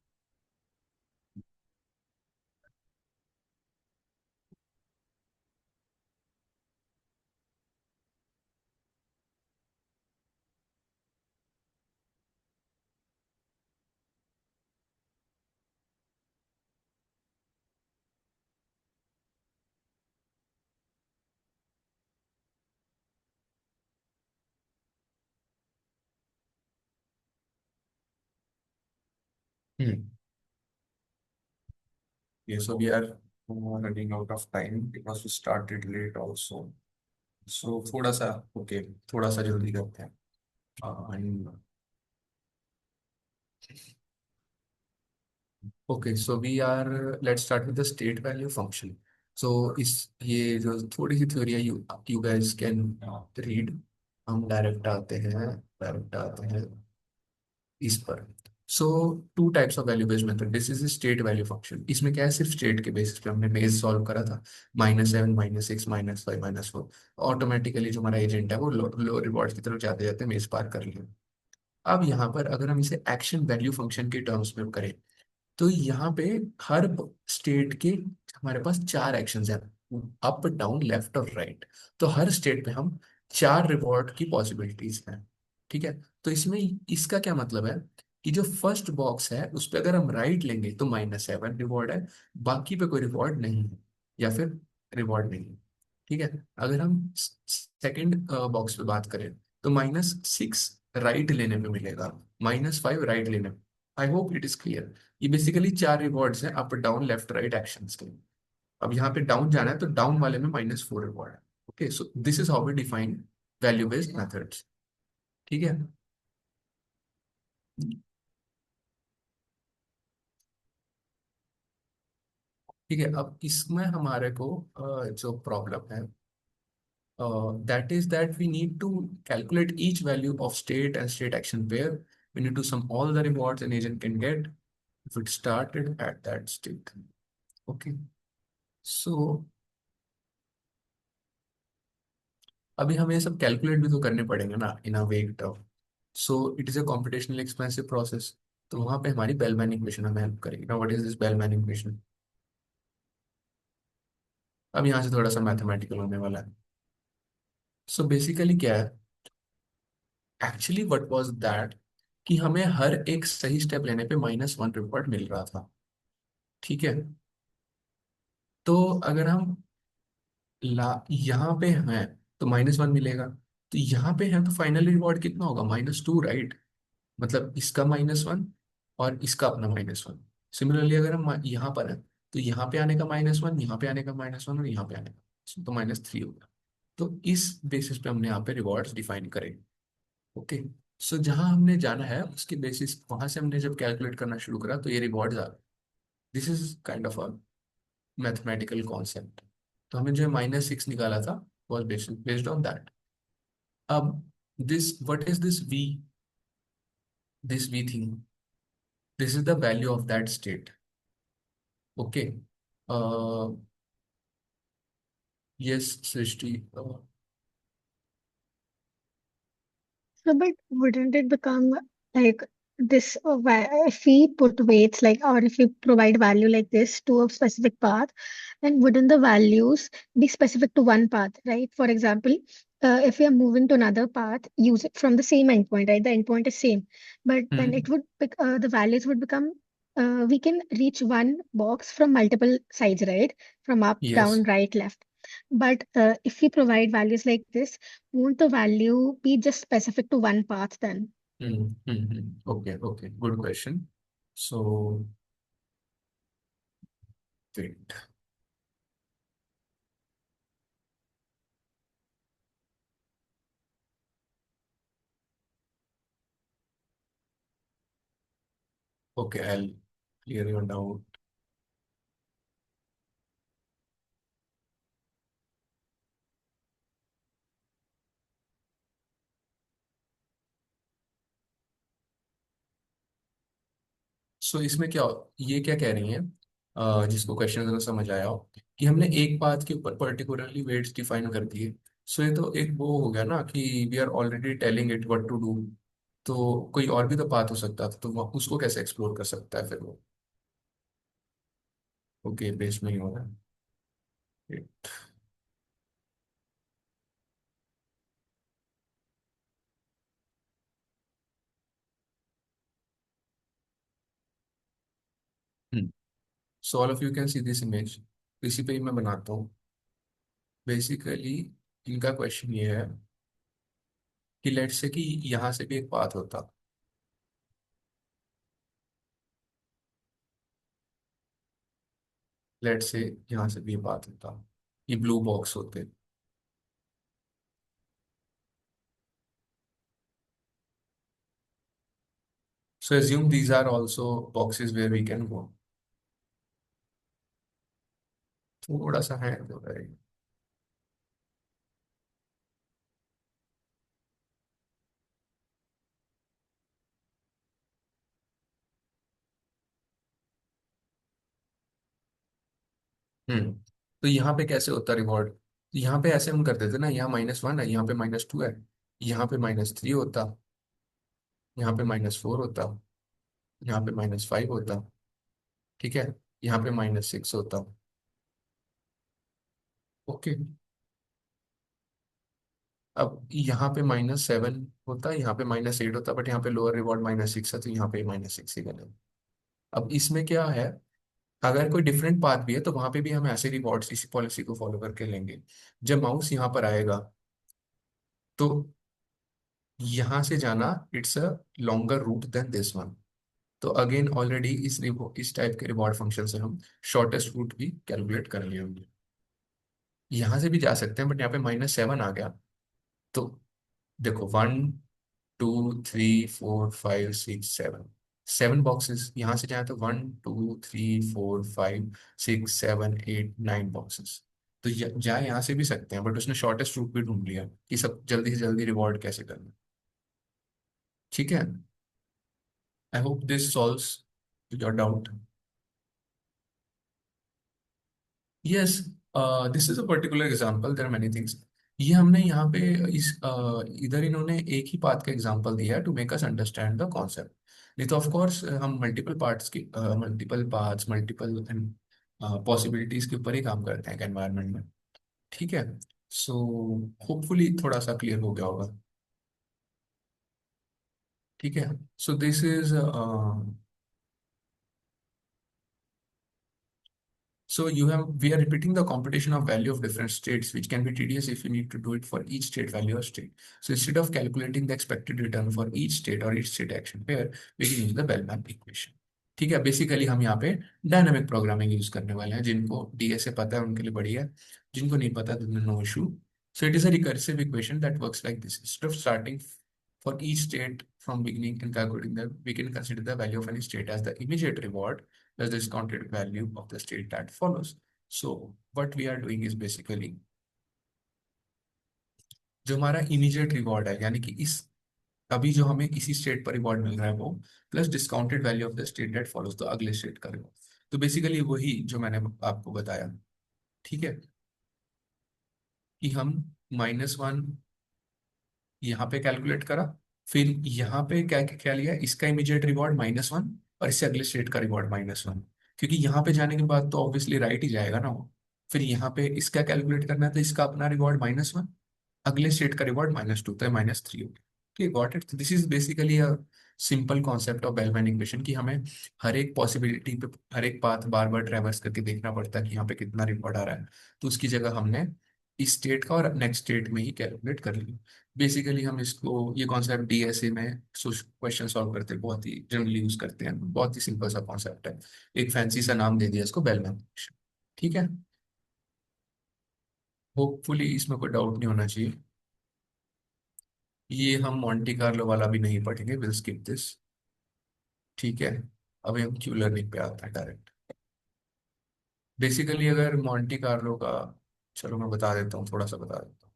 हम्म. ये so we are running out of time because we started late also. So थोड़ा सा, ओके, थोड़ा सा जल्दी करते हैं. Okay, so we are, let's start with the state value function. So इस, ये जो थोड़ी सी थ्योरी है, you you guys can read. हम डायरेक्ट आते हैं इस पर. So two types of value based method. This is state value function. इसमें क्या है, सिर्फ स्टेट के बेसिस पे हमने मेज सॉल्व करा था. -7, -6, -5, -4. ऑटोमेटिकली जो हमारा एजेंट है वो लो रिवॉर्ड की तरफ जाते जाते मेज पार कर लिया. अब यहाँ पर अगर हम इसे एक्शन वैल्यू फंक्शन के टर्म्स में करें, तो यहाँ पे हर स्टेट के हमारे पास चार एक्शंस हैं, अप डाउन लेफ्ट और राइट. तो हर स्टेट पे हम चार रिवॉर्ड की पॉसिबिलिटीज हैं. ठीक है. तो इसमें इसका क्या मतलब है कि जो फर्स्ट बॉक्स है उस पे अगर हम राइट लेंगे तो -7 रिवॉर्ड है, बाकी पे कोई रिवॉर्ड नहीं है, या फिर रिवॉर्ड नहीं है. ठीक है. अगर हम सेकंड बॉक्स पे बात करें, तो -6 राइट लेने में मिलेगा, -5 राइट लेने में. I hope it is clear. ये बेसिकली चार रिवॉर्ड्स हैं up down left right actions के. अब यहाँ पे डाउन जाना है तो डाउन वाले में -4 रिवॉर्ड है. Okay, so this is how we define value based methods. ठीक है. ठीक है. अब इसमें हमारे को जो प्रॉब्लम है, that is that we need to calculate each value of state and state action pair. We need to sum all the rewards an agent can get if it started at that state. Okay. So अभी हमें ये सब calculate भी तो करने पड़ेंगे ना in a vague term. So it is a computational expensive process. तो वहां पे हमारी बेलमैन इक्वेशन हमें हेल्प करेगी ना. What is this bellman equation? अब यहाँ से थोड़ा सा मैथमेटिकल होने वाला है. सो बेसिकली क्या है, एक्चुअली व्हाट वाज दैट, कि हमें हर एक सही स्टेप लेने पे -1 रिवॉर्ड मिल रहा था. ठीक है. तो अगर हम ला यहाँ पे हैं तो -1 मिलेगा. तो यहाँ पे है तो फाइनल रिवॉर्ड कितना होगा? -2, राइट. मतलब इसका -1 और इसका अपना -1. सिमिलरली अगर हम यहाँ पर हैं, तो यहाँ पे आने का -1, यहाँ पे आने का -1 और यहाँ पे आने का तो -3 होगा. तो इस बेसिस पे हमने यहाँ पे रिवॉर्ड्स डिफाइन करें. ओके. सो जहाँ हमने जाना है उसके बेसिस, वहां से हमने जब कैलकुलेट करना शुरू करा तो ये रिवॉर्ड्स आ. This is kind of a mathematical concept. तो हमें जो -6 निकाला था वॉज बेस्ड ऑन दैट. अब this, what is this we thing, this is the value of that state. Okay. Yes Srishti. So, but wouldn't it become like this if we put weights like, or if we provide value like this to a specific path, then wouldn't the values be specific to one path, right? For example, if we are moving to another path, use it from the same endpoint, right? The endpoint is same, but then hmm. it would the values would become, we can reach one box from multiple sides, right? From up, yes. down, right, left. But if we provide values like this, won't the value be just specific to one path then? Okay okay, good question. So wait. Okay, I clear your doubt. So इसमें क्या, ये क्या कह रही हैं, जिसको question अगर समझ आया हो, कि हमने एक बात के ऊपर पर्टिकुलरली वेट्स डिफाइन कर दिए। सो ये तो एक वो हो गया ना कि we are already telling it what to do. तो कोई और भी तो बात हो सकता था, तो उसको कैसे एक्सप्लोर कर सकता है फिर वो। ओके, बेस में ही हो रहा है। So all of you can see this image. इसी पे ही मैं बनाता हूँ। बेसिकली इनका क्वेश्चन ये है कि लेट्स से कि यहाँ से भी एक पाथ होता। लेट्स से यहाँ से भी पाथ होता, ये ब्लू बॉक्स होते। सो assume these are also boxes where we can go। थोड़ा सा है तो है। हम्म। तो यहाँ पे कैसे होता रिवॉर्ड। यहाँ पे ऐसे हम कर देते ना, यहाँ -1 है, यहाँ पे -2 है, यहाँ पे -3 होता, यहाँ पे -4 होता, यहाँ पे -5 होता। ठीक है, यहाँ पे -6 होता। ओके। अब यहाँ पे -7 होता, यहाँ पे -8 होता, बट यहाँ पे लोअर रिवॉर्ड -6 है, तो यहाँ पे -6 ही बने। अब इसमें क्या है, अगर कोई डिफरेंट पाथ भी है तो वहां पे भी हम ऐसे रिवॉर्ड्स इसी पॉलिसी को फॉलो करके लेंगे। जब माउस यहाँ पर आएगा तो यहाँ से जाना, it's a longer route than this one. तो अगेन ऑलरेडी इस टाइप के रिवॉर्ड फंक्शन से हम शॉर्टेस्ट रूट भी कैलकुलेट कर लिए होंगे। यहाँ से भी जा सकते हैं, बट यहाँ पे -7 आ गया। तो देखो, 1 2 3 4 5 6 7, 7 बॉक्सेस। यहाँ से जाए तो 1 2 3 4 5 6 7 8 9 बॉक्सेस। तो जाए यहाँ से भी सकते हैं, बट उसने शॉर्टेस्ट रूट भी ढूंढ लिया कि सब जल्दी से जल्दी रिवॉर्ड कैसे करना। ठीक है। I hope this solves your doubt. Yes, this is a particular example, there are many things. ये हमने यहाँ पे इधर इन्होंने एक ही पाथ का एग्जांपल दिया है to make us understand the concept. नहीं तो ऑफ कोर्स हम मल्टीपल पार्ट्स की, मल्टीपल पार्ट्स, मल्टीपल पॉसिबिलिटीज के ऊपर ही काम करते हैं एनवायरनमेंट में। ठीक है। सो होपफुली थोड़ा सा क्लियर हो गया होगा। ठीक है। So this is, so we are repeating the computation of value of different states, which can be tedious if you need to do it for each state value or state. So instead of calculating the expected return for each state or each state action pair, we can use the Bellman equation। ठीक है, basically हम यहाँ पे dynamic programming use करने वाले हैं। जिनको DSA पता है उनके लिए बढ़िया है, जिनको नहीं पता तो no issue. So it is a recursive equation that works like this. Instead of starting for each state from beginning and calculating that, we can consider the value of any state as the immediate reward plus the discounted value of the state that follows। So what we are doing is basically, जो हमारा immediate reward है, यानी कि इस अभी जो हमें इसी स्टेट पर रिवॉर्ड मिल रहा है, वो plus discounted value of the state that follows, तो अगले स्टेट का रिवॉर्ड। तो बेसिकली वही जो मैंने आपको बताया। ठीक है, कि हम -1 यहाँ पे कैलकुलेट करा, फिर यहाँ पे क्या क्या लिया, इसका इमीडिएट रिवॉर्ड -1 और इससे अगले स्टेट का रिवॉर्ड -1, क्योंकि यहाँ पे जाने के बाद तो ऑब्वियसली राइट ही जाएगा ना वो। फिर यहाँ पे इसका कैलकुलेट करना है, तो इसका अपना रिवॉर्ड -1, अगले स्टेट का रिवॉर्ड -2, तो -3 हो गया। ठीक, got it. This is basically a simple concept of bellman equation, कि हमें हर एक पॉसिबिलिटी पे हर एक पाथ बार बार ट्रैवर्स करके देखना पड़ता है कि यहाँ पे कितना रिवॉर्ड आ रहा है। तो उसकी जगह हमने इस स्टेट का और नेक्स्ट स्टेट में ही कैलकुलेट कर लिया। बेसिकली हम इसको, ये कॉन्सेप्ट डीएसए में क्वेश्चन सॉल्व करते हैं, बहुत ही जनरली यूज करते हैं, बहुत ही सिंपल सा कॉन्सेप्ट है। एक फैंसी सा नाम दे दिया इसको, बेलमैन इक्वेशन। ठीक है, होपफुली इसमें कोई डाउट नहीं होना चाहिए। ये हम मॉन्टी कार्लो वाला भी नहीं पढ़ेंगे, विल स्किप दिस। ठीक है, अभी हम क्यू लर्निंग पे आते हैं डायरेक्ट। बेसिकली अगर मॉन्टी कार्लो का, चलो मैं बता देता हूँ, थोड़ा सा बता देता हूँ।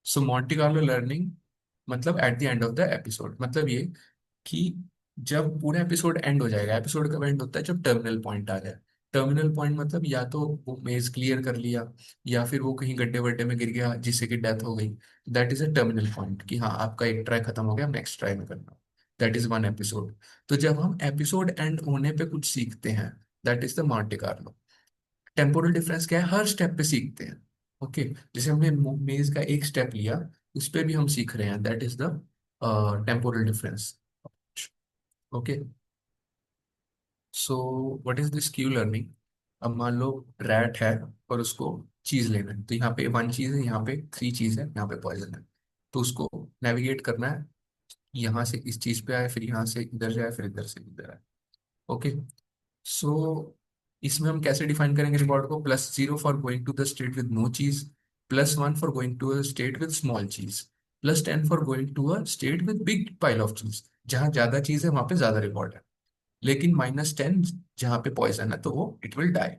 सो मॉन्टी कार्लो लर्निंग मतलब at the end of the episode, मतलब ये कि जब पूरा एपिसोड एंड हो जाएगा, एपिसोड कब एंड होता है, जब टर्मिनल पॉइंट आ जाए। टर्मिनल पॉइंट मतलब या तो वो मेज क्लियर कर लिया, या फिर वो कहीं गड्ढे वड्ढे में गिर गया जिससे कि डेथ हो गई। That is a terminal point, कि हाँ आपका एक ट्राई खत्म हो गया, नेक्स्ट ट्राई में करना। That is one episode. तो जब हम एपिसोड एंड होने पे कुछ सीखते हैं, that is the Monte Carlo. Temporal difference क्या है, हर स्टेप पे सीखते हैं। ओके, जैसे हमने मेज का एक स्टेप लिया, उस पे भी हम सीख रहे हैं, that is the temporal difference. Okay, so what is this Q learning. अब मान लो रैट है और उसको चीज लेना है, तो यहाँ पे 1 चीज है, यहाँ पे 3 चीज है, यहाँ पे पॉइजन है। तो उसको नेविगेट करना है, यहाँ से इस चीज पे आए, फिर यहाँ से इधर जाए, फिर इधर से इधर आए। ओके, सो इसमें हम कैसे डिफाइन करेंगे रिवॉर्ड को, +0 for going to the state with no cheese, +1 for going to a state with small cheese, +10 for going to a state with big pile of cheese. जहाँ ज्यादा चीज है वहां पे ज्यादा रिवॉर्ड है, लेकिन -10 जहाँ पे पॉइजन है तो वो it will die.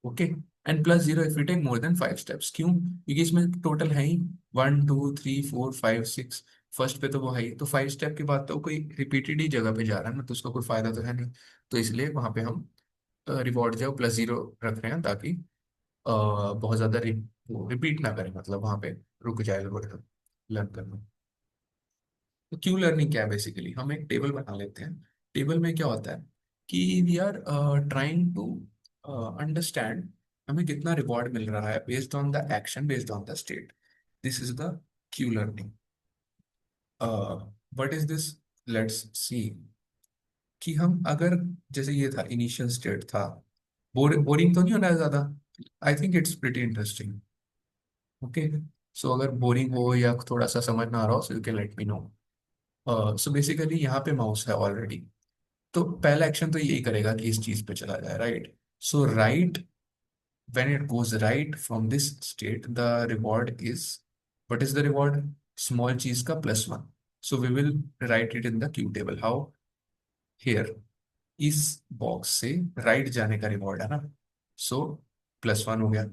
Okay, and +0 if you take more than 5 steps. क्यों, क्योंकि इसमें टोटल है ही 1 2 3 4 5 6। फर्स्ट पे तो वो है ही, तो 5 स्टेप के बाद तो कोई रिपीटेड ही जगह पे जा रहा है ना, तो उसका कोई फायदा तो है नहीं। तो इसलिए वहां पे हम रिवॉर्ड जो +0 रख रहे हैं, ताकि बहुत ज्यादा रिपीट ना करें, मतलब वहां पे रुक जाए लर्न करना। तो क्यू लर्निंग क्या है, बेसिकली हम एक टेबल बना लेते हैं। टेबल में क्या होता है कि we are trying to understand हमें कितना रिवॉर्ड मिल रहा है based on the action, based on the state. This is the Q learning. What is this, let's see कि हम अगर, जैसे ये था इनिशियल स्टेट था, बोरिंग तो नहीं होना है ज्यादा। I think it's pretty interesting. Okay, so अगर बोरिंग हो या थोड़ा सा समझ ना आ रहा हो, सो you can let me know. So basically यहाँ पे माउस है ऑलरेडी, तो पहला एक्शन तो यही करेगा कि इस चीज पे चला जाए, right. So right, when it goes right from this state, the reward is, what is the reward, small चीज का +1। so we will write it in the q table, how, here, इस बॉक्स से राइट जाने का reward है ना, सो +1 हो गया।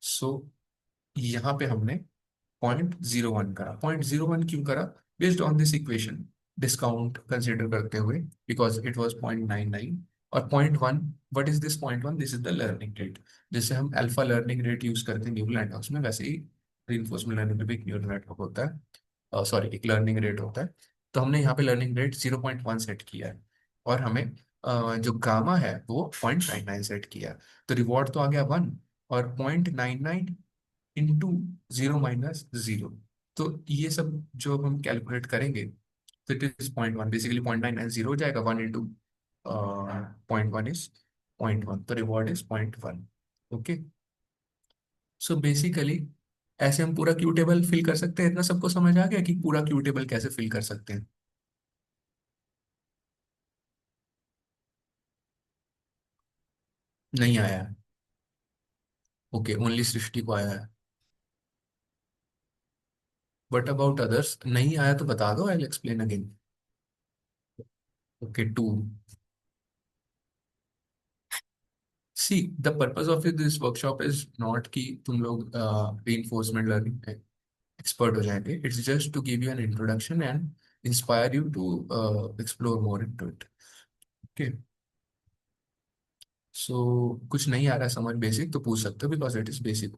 सो यहाँ पे हमने 0.01 करा। 0.01 क्यों करा, based on this equation, discount consider करते हुए, बिकॉज इट वॉज 0.99। और 0.1, what is this 0.1, this is the learning rate. जैसे हम अल्फा लर्निंग रेट यूज करते हैं न्यूरल नेटवर्क्स में, वैसे ही रिइंफोर्समेंट लर्निंग में भी एक न्यूरल नेटवर्क होता है, सॉरी एक लर्निंग रेट होता है। तो हमने यहाँ पे लर्निंग रेट 0.1 सेट किया है, और हमें जो गामा है वो 0.99 सेट किया है। तो रिवॉर्ड तो आ गया 1, और 0.99 इंटू 0 - 0। तो ये सब जो अब हम कैलकुलेट करेंगे, तो इट इज 0.1, बेसिकली 0.99 हो जाएगा, 1 इंटू 0.1 इज 0.1, तो reward is 0.1। Okay, so basically ऐसे हम पूरा क्यू टेबल फिल कर सकते हैं। इतना सबको समझ आ गया कि पूरा क्यू टेबल कैसे फिल कर सकते हैं। नहीं आया है, ओके, ओनली सृष्टि को आया है। बट अबाउट अदर्स नहीं आया तो बता दो, I will explain again. Okay, 2। See, the purpose of this workshop is not कि तुम लोग रीइंफोर्समेंट लर्निंग में एक्सपर्ट हो जाएंगे। It's just to give you an introduction and inspire you to explore more into it. Okay, so कुछ नहीं आ रहा है समझ बेसिक, तो पूछ सकते हो, बिकॉज इट इज बेसिक।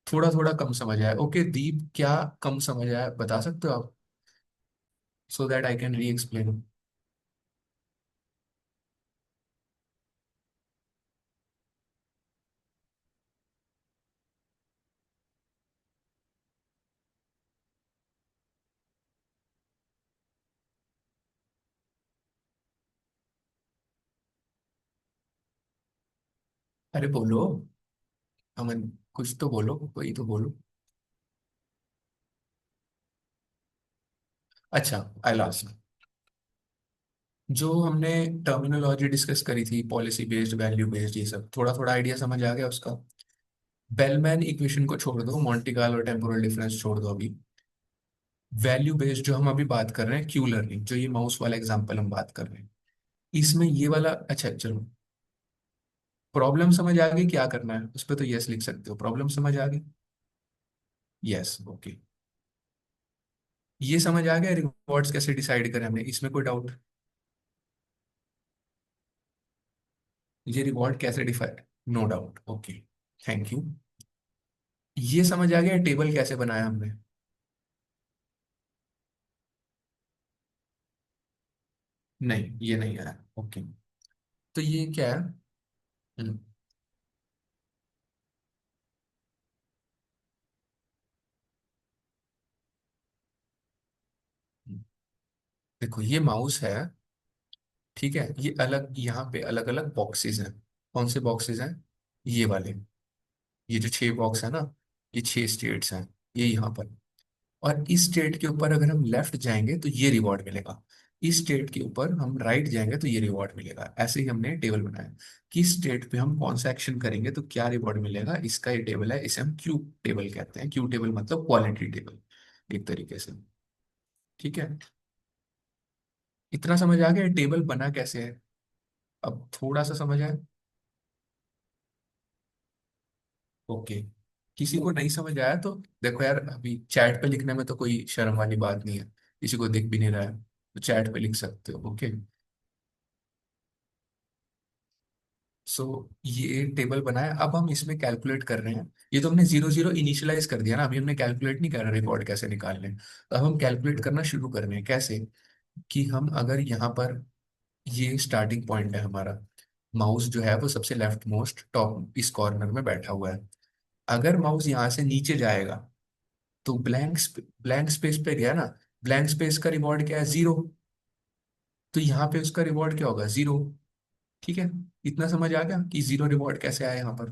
थोड़ा थोड़ा कम समझ आया। ओके दीप, क्या कम समझ आया बता सकते हो आप, सो दैट आई कैन री एक्सप्लेन। अरे बोलो अमन, कुछ तो बोलो, कोई तो बोलो। अच्छा, आई लास्ट, जो हमने टर्मिनोलॉजी डिस्कस करी थी, पॉलिसी बेस्ड, वैल्यू बेस्ड, ये सब थोड़ा थोड़ा आइडिया समझ आ गया उसका। बेलमैन इक्वेशन को छोड़ दो, मॉन्टे कार्लो टेम्पोरल डिफरेंस छोड़ दो अभी। वैल्यू बेस्ड जो हम अभी बात कर रहे हैं, क्यू लर्निंग, जो ये माउस वाला एग्जांपल हम बात कर रहे हैं, इसमें ये वाला, अच्छा चलो, प्रॉब्लम समझ आ गई क्या करना है उस पर तो यस लिख सकते हो, प्रॉब्लम समझ आ गई। Yes, okay. ये समझ आ गया रिवॉर्ड्स कैसे डिसाइड करें हमने, इसमें कोई डाउट? ये रिवॉर्ड कैसे defined, no doubt, okay, thank you. ये समझ आ गया टेबल कैसे बनाया हमने? नहीं, ये नहीं आया, ओके। तो ये क्या है? हम्म, हम्म। देखो ये माउस है, ठीक है, ये अलग, यहाँ पे अलग अलग बॉक्सेस हैं। कौन से बॉक्सेस हैं? ये वाले, ये जो 6 बॉक्स है ना, ये 6 स्टेट्स हैं, ये यहाँ पर। और इस स्टेट के ऊपर अगर हम लेफ्ट जाएंगे तो ये रिवॉर्ड मिलेगा, इस स्टेट के ऊपर हम राइट जाएंगे तो ये रिवॉर्ड मिलेगा। ऐसे ही हमने टेबल बनाया, किस स्टेट पे हम कौन सा एक्शन करेंगे तो क्या रिवॉर्ड मिलेगा, इसका ये टेबल है, इसे हम क्यू टेबल कहते हैं। क्यू टेबल मतलब क्वालिटी टेबल, एक तरीके से। ठीक है, इतना समझ आ गया टेबल बना कैसे है? अब थोड़ा सा समझ आया? ओके, किसी को नहीं समझ आया तो देखो यार, अभी चैट पे लिखने में तो कोई शर्म वाली बात नहीं है, किसी को दिख भी नहीं रहा है तो चैट पे लिख सकते हो, ओके। सो ये टेबल बनाया, अब हम इसमें कैलकुलेट कर रहे हैं। ये तो हमने जीरो जीरो इनिशियलाइज कर दिया ना, अभी हमने कैलकुलेट नहीं कर रहे रिकॉर्ड कैसे निकालने हैं। तो अब हम कैलकुलेट करना शुरू कर रहे हैं, कैसे? कि हम अगर यहाँ पर, ये स्टार्टिंग पॉइंट है हमारा, माउस जो है वो सबसे लेफ्ट मोस्ट टॉप इस कॉर्नर में बैठा हुआ है। अगर माउस यहाँ से नीचे जाएगा तो ब्लैंक स्पेस पे गया ना, ब्लैंक स्पेस का रिवॉर्ड क्या है, 0। तो यहाँ पे उसका रिवॉर्ड क्या होगा, 0। ठीक है, इतना समझ आ गया कि 0 रिवॉर्ड कैसे आया यहाँ पर?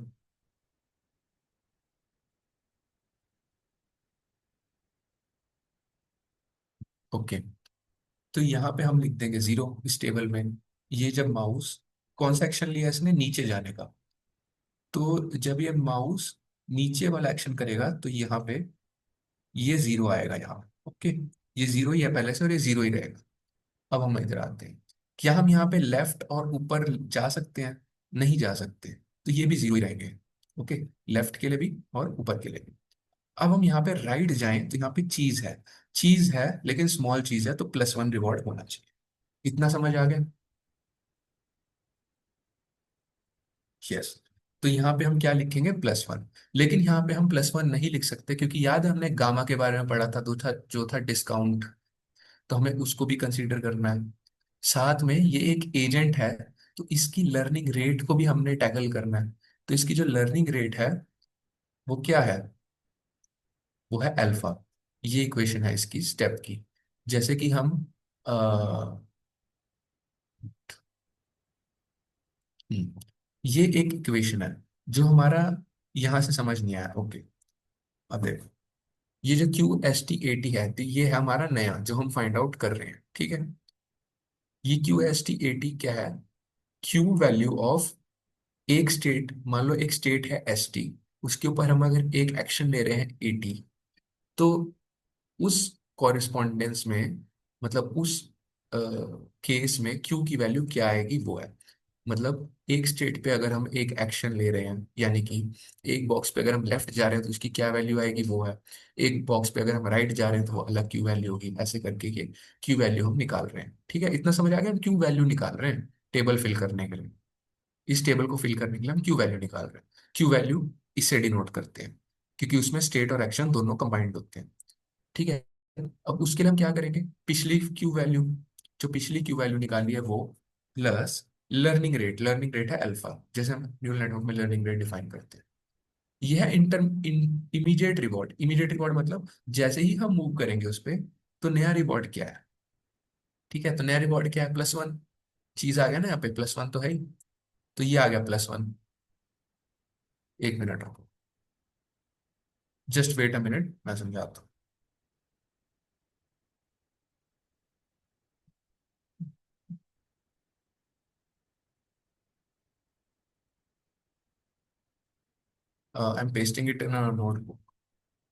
ओके, तो यहाँ पे हम लिख देंगे 0 इस टेबल में। ये जब माउस, कौन सा एक्शन लिया इसने, नीचे जाने का, तो जब ये माउस नीचे वाला एक्शन करेगा तो यहाँ पे ये 0 आएगा यहाँ। ओके, ये 0 ही है पहले से और ये 0 ही रहेगा। अब हम इधर आते हैं, क्या हम यहाँ पे लेफ्ट और ऊपर जा सकते हैं? नहीं जा सकते, तो ये भी 0 ही रहेंगे। ओके, लेफ्ट के लिए भी और ऊपर के लिए भी। अब हम यहाँ पे राइट जाएं तो यहाँ पे चीज है, चीज है लेकिन स्मॉल चीज है, तो +1 रिवॉर्ड होना चाहिए। इतना समझ आ गया? यस। तो यहाँ पे हम क्या लिखेंगे, +1। लेकिन यहाँ पे हम +1 नहीं लिख सकते, क्योंकि याद है हमने गामा के बारे में पढ़ा था, जो था डिस्काउंट, तो हमें उसको भी कंसीडर करना है। साथ में ये एक एजेंट है, तो इसकी लर्निंग रेट को भी हमने टैकल करना है। तो इसकी जो लर्निंग रेट है वो क्या है, वो है अल्फा। ये इक्वेशन है इसकी स्टेप की। जैसे कि हम हम्म, ये एक इक्वेशन है जो हमारा यहां से समझ नहीं आया, ओके। अब देखो, ये जो QST80 है, तो ये है हमारा नया जो हम फाइंड आउट कर रहे हैं, ठीक है। ये QST80 क्या है, क्यू वैल्यू ऑफ एक स्टेट, मान लो एक स्टेट है ST, उसके ऊपर हम अगर एक एक्शन ले रहे हैं 80, तो उस कॉरेस्पॉन्डेंस में, मतलब उस केस में क्यू की वैल्यू क्या आएगी वो है, मतलब एक स्टेट पे अगर हम एक एक्शन ले रहे हैं, यानी कि एक बॉक्स पे अगर हम लेफ्ट जा रहे हैं तो उसकी क्या वैल्यू आएगी वो है, एक बॉक्स पे अगर हम राइट जा रहे हैं तो वो अलग क्यू वैल्यू होगी, ऐसे करके ये क्यू वैल्यू हम निकाल रहे हैं। ठीक है, इतना समझ आ गया, हम क्यू वैल्यू निकाल रहे हैं टेबल फिल करने के लिए। इस टेबल को फिल करने के लिए हम क्यू वैल्यू निकाल रहे हैं। क्यू वैल्यू इससे डिनोट करते हैं। क्योंकि उसमें स्टेट और एक्शन दोनों कंबाइंड होते हैं। ठीक है। अब उसके लिए हम क्या करेंगे, पिछली क्यू वैल्यू, जो पिछली क्यू वैल्यू निकाली है वो, प्लस लर्निंग रेट है अल्फा, जैसे हम न्यूरल नेटवर्क में लर्निंग रेट डिफाइन करते हैं। यह है इमीडिएट रिवॉर्ड। इमीडिएट रिवॉर्ड मतलब जैसे ही हम मूव करेंगे उस पर, तो नया रिवॉर्ड क्या है। ठीक है, तो नया रिवॉर्ड क्या है, +1। चीज आ गया ना यहाँ पे, +1 तो है ही। तो ये आ गया +1। 1 मिनट रुको, जस्ट वेट अ मिनट, मैं समझाता हूँ। I am pasting it in a notebook,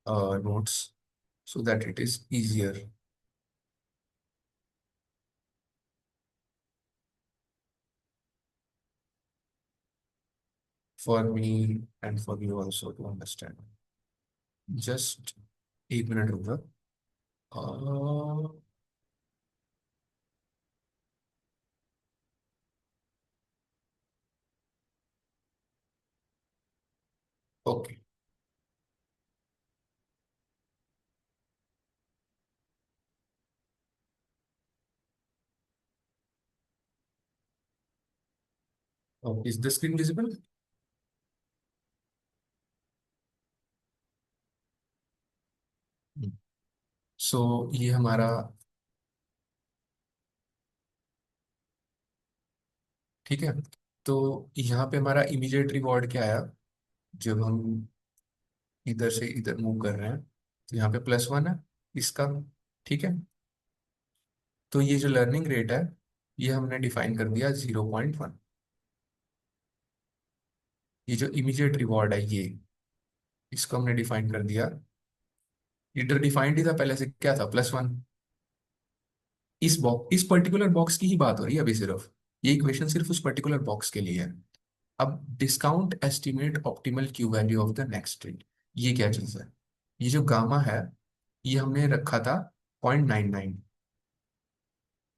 notes, so that it is easier for me and for you also to understand. Just 1 minute रुक जा। Okay. Is the screen visible? So ये हमारा, ठीक है, तो यहाँ पे हमारा इमीडिएट रिवॉर्ड क्या आया, जब हम इधर से इधर मूव कर रहे हैं, तो यहाँ पे +1 है इसका। ठीक है, तो ये जो लर्निंग रेट है, ये हमने डिफाइन कर दिया 0.1। ये जो इमीडिएट रिवॉर्ड है ये, इसको हमने डिफाइन कर दिया, इधर डिफाइंड ही था पहले से, क्या था, +1। इस पर्टिकुलर बॉक्स की ही बात हो रही है अभी सिर्फ, ये इक्वेशन सिर्फ उस पर्टिकुलर बॉक्स के लिए है। अब discount estimate optimal Q value of the next state, ये क्या चीज है, ये जो गामा है, ये हमने रखा था 0.99।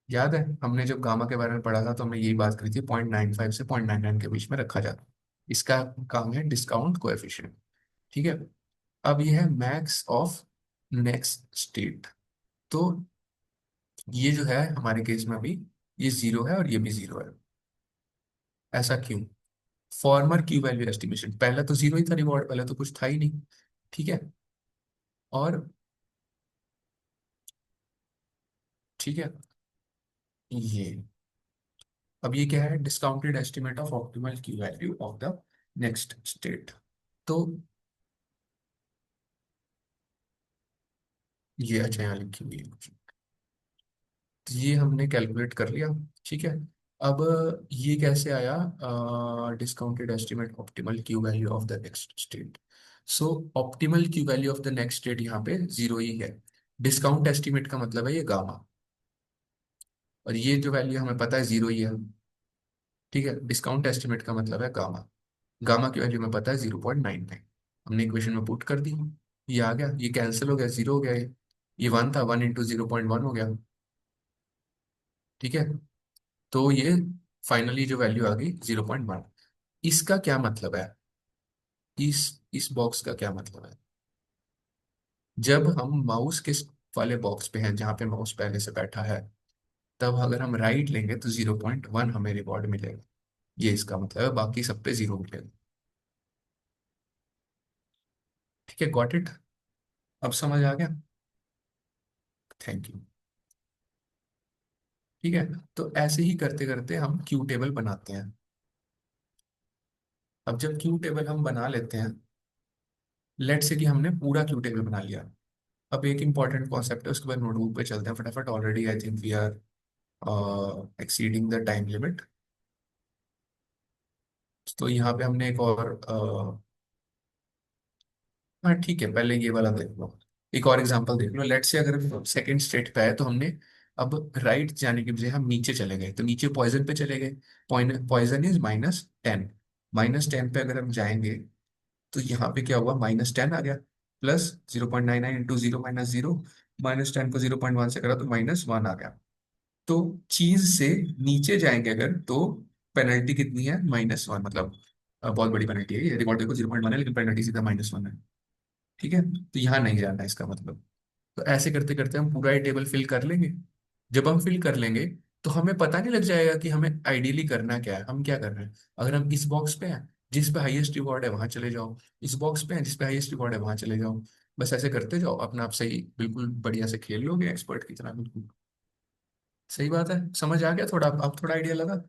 याद है हमने जब गामा के बारे में पढ़ा था तो हमने यही बात करी थी, 0.95 से 0.99 के बीच में रखा जाता है। इसका काम है डिस्काउंट कोएफिशिएंट। ठीक है। अब ये है मैक्स ऑफ नेक्स्ट स्टेट। तो ये जो है हमारे केस में अभी, ये 0 है और ये भी 0 है। ऐसा क्यों? फॉर्मर क्यू वैल्यू एस्टिमेशन, पहले तो 0 ही था रिवॉर्ड, पहले तो कुछ था ही नहीं। ठीक है। और ठीक है, ये, अब ये क्या है, discounted estimate of optimal Q value of the next state. तो ये, अच्छा यहाँ लिखी हुई है, तो ये हमने कैलकुलेट कर लिया। ठीक है। अब ये कैसे आया, discounted estimate optimal Q value of the next state. So optimal Q value of the next state यहाँ पे 0 ही है। डिस्काउंट एस्टिमेट का मतलब है ये गामा, और ये जो वैल्यू हमें पता है 0 ही है। ठीक है, डिस्काउंट एस्टिमेट का मतलब है गामा। गामा की वैल्यू हमें पता है 0.99। हमने इक्वेशन में पुट कर दी, ये आ गया, ये कैंसिल हो गया, 0 हो गया, ये 1 था, 1 × 0.1 हो गया। ठीक है, तो ये फाइनली जो वैल्यू आ गई 0.1। इसका क्या मतलब है, इस बॉक्स का क्या मतलब है, जब हम माउस के वाले बॉक्स पे हैं जहाँ पे माउस पहले से बैठा है, तब अगर हम राइट लेंगे तो 0.1 हमें रिवॉर्ड मिलेगा। ये इसका मतलब है, बाकी सब पे 0 मिलेगा। ठीक है, गॉट इट? अब समझ आ गया? Thank you. ठीक है, तो ऐसे ही करते करते हम क्यू टेबल बनाते हैं। अब जब क्यू टेबल हम बना लेते हैं, लेट से कि हमने पूरा क्यू टेबल बना लिया। अब एक इंपॉर्टेंट कॉन्सेप्ट है, उसके बाद नोटबुक पे चलते हैं फटाफट, already I think we are exceeding the time limit. तो यहाँ पे हमने एक और हाँ ठीक है, पहले ये वाला देख लो, एक और एग्जांपल देख लो। लेट से अगर सेकंड स्टेट पे है, तो हमने अब राइट जाने के बजाय हम नीचे चले गए, तो नीचे पॉइजन पे चले गए। Poison is -10। -10 पे अगर हम जाएंगे, तो यहाँ पे क्या हुआ, -10 आ गया, प्लस 0.99 × 0 -0, -10 को 0.1 से करा तो -1 आ गया। तो चीज से नीचे जाएंगे अगर, तो पेनल्टी कितनी है, -1, मतलब बहुत बड़ी पेनल्टी है। ये रिकॉर्ड देखो 0.1 है, लेकिन पेनल्टी सीधा -1 है। ठीक है, तो यहाँ नहीं जाना है इसका मतलब। तो ऐसे करते करते हम पूरा ही टेबल फिल कर लेंगे। जब हम फिल कर लेंगे तो हमें पता नहीं लग जाएगा कि हमें आइडियली करना क्या है, हम क्या कर रहे हैं। अगर हम इस बॉक्स पे हैं जिस पे हाईएस्ट रिवॉर्ड है वहां चले जाओ, इस बॉक्स पे हैं जिस पे हाईएस्ट रिवॉर्ड है वहां चले जाओ। बस ऐसे करते जाओ, अपना आप सही बिल्कुल बढ़िया से खेल लोगे एक्सपर्ट की तरह बिल्कुल। सही बात है, समझ आ गया थोड़ा, अब थोड़ा आइडिया लगा।